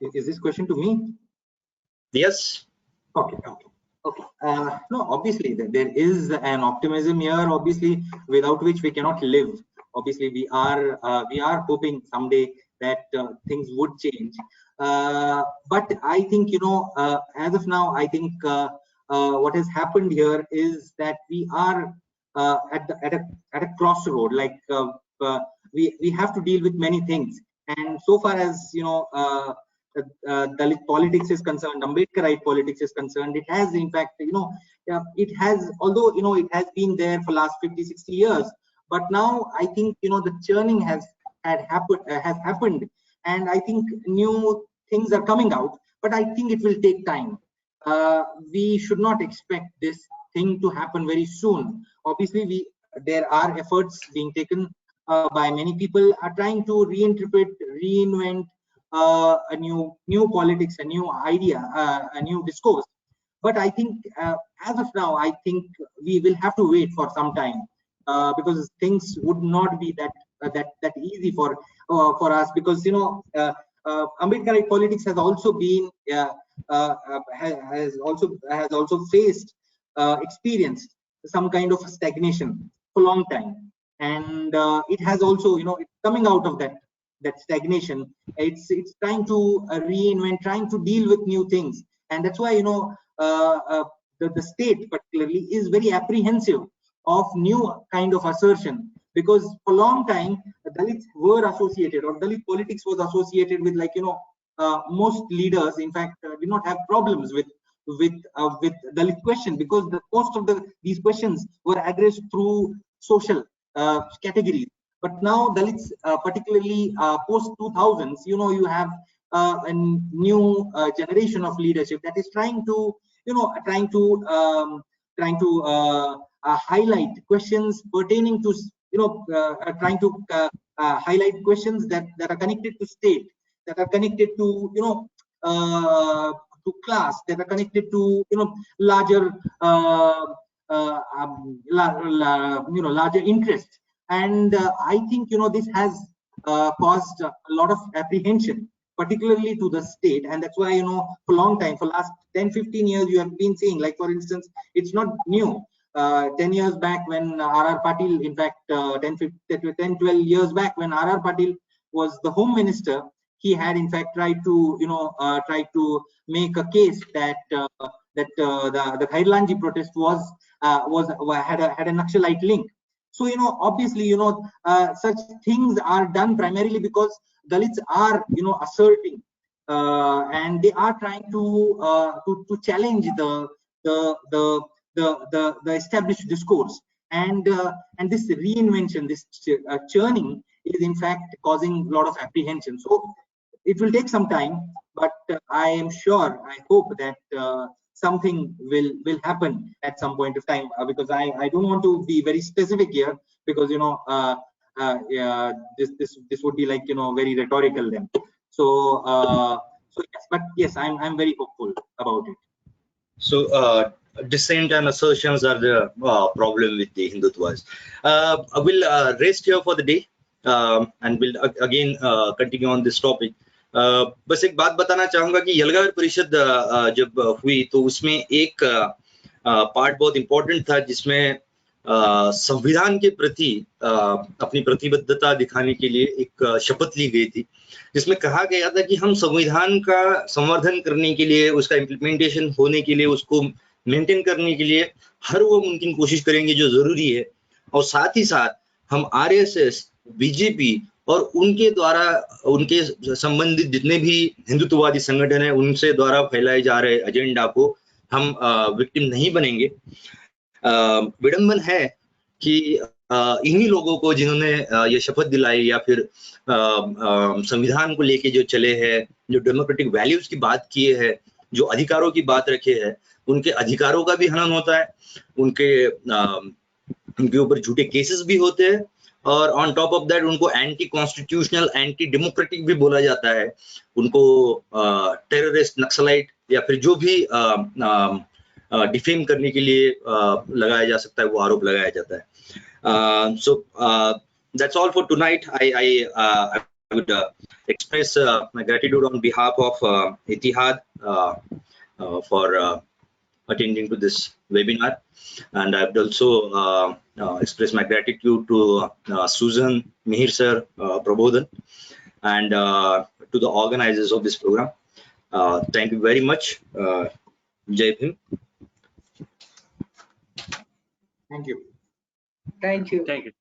Is this question to me? Yes. Okay. No, obviously there is an optimism here, obviously, without which we cannot live. Obviously we are hoping someday that things would change, but I think as of now, I think what has happened here is that we are at a crossroad. Like we have to deal with many things, and so far as Dalit politics is concerned, Ambedkarite politics is concerned, it has in fact it has, although it has been there for last 50-60 years, but now I think the churning has happened, and I think new things are coming out, but I think it will take time. We should not expect this thing to happen very soon. Obviously, there are efforts being taken by many people are trying to reinterpret, reinvent a new politics, a new idea, a new discourse. But I think as of now, I think we will have to wait for some time because things would not be that easy for us, because Ambedkarite politics has also been has also faced experienced some kind of stagnation for a long time, and it has also it's coming out of that stagnation. It's trying to reinvent, trying to deal with new things, and that's why the state particularly is very apprehensive of new kind of assertion, because for a long time Dalits were associated, or Dalit politics was associated with, like most leaders in fact did not have problems with Dalit question, because most of these questions were addressed through social categories. But now Dalits, particularly post 2000s, you have a new generation of leadership that is trying to highlight questions pertaining to highlight questions that are connected to state, that are connected to to class, that are connected to larger larger interests. And I think this has caused a lot of apprehension, particularly to the state, and that's why for a long time, for last 10-15 years, you have been seeing, like for instance, it's not new. 10 years back when R.R. Patil, in fact 10-12 years back when R.R. Patil was the Home Minister, he had in fact tried to make a case that the Khairlanji protest had a Naxalite link. So obviously such things are done primarily because Dalits are asserting and they are trying to challenge the established discourse, and this reinvention, this churning is in fact causing a lot of apprehension. So it will take some time, but I am sure, I hope that something will happen at some point of time, because I don't want to be very specific here, because this would be like very rhetorical then. So yes, but yes, I'm very hopeful about it. So dissent and assertions are the problem with the Hindutwas. I will rest here for the day and will again continue on this topic. बस एक बात बताना चाहूंगा कि यलगावेर परिषद जब हुई तो उसमें एक पार्ट बहुत इंपॉर्टेंट था जिसमें संविधान के प्रति अपनी प्रतिबद्धता दिखाने के लिए एक शपथ ली गई थी, जिसमें कहा गया था कि हम संविधान का संवर्धन करने के लिए, उसका इम्प्लीमेंटेशन होने के लिए, उसको मेंटेन करने के लिए हर वो मुमकिन कोशिश करेंगे जो जरूरी है, और साथ ही साथ हम आरएसएस, बीजेपी और उनके द्वारा उनके संबंधित जितने भी हिंदुत्ववादी संगठन है उनसे द्वारा फैलाए जा रहे एजेंडा को हम विक्टिम नहीं बनेंगे। विडंबन है कि इन्हीं लोगों को जिन्होंने ये शपथ दिलाई या फिर संविधान को लेके जो चले हैं, जो डेमोक्रेटिक वैल्यूज की बात किए हैं, जो अधिकारों की बात रखे हैं, उनके अधिकारों का भी हनन होता है, उनके ऊपर झूठे केसेस भी होते हैं, और ऑन टॉप ऑफ दैट उनको एंटी कॉन्स्टिट्यूशनल, एंटी डेमोक्रेटिक भी बोला जाता है, उनको टेररिस्ट, नक्सलाइट या फिर जो भी डिफेम करने के लिए लगाया जा सकता है, वो आरोप लगाया जाता है। So that's all for tonight. I would express my gratitude on behalf of Etihad for attending to this webinar, and I would also express my gratitude to Susan, Mihir sir, Prabodhan, and to the organizers of this program. Thank you very much. Jai Bhim. Thank you. Thank you. Thank you.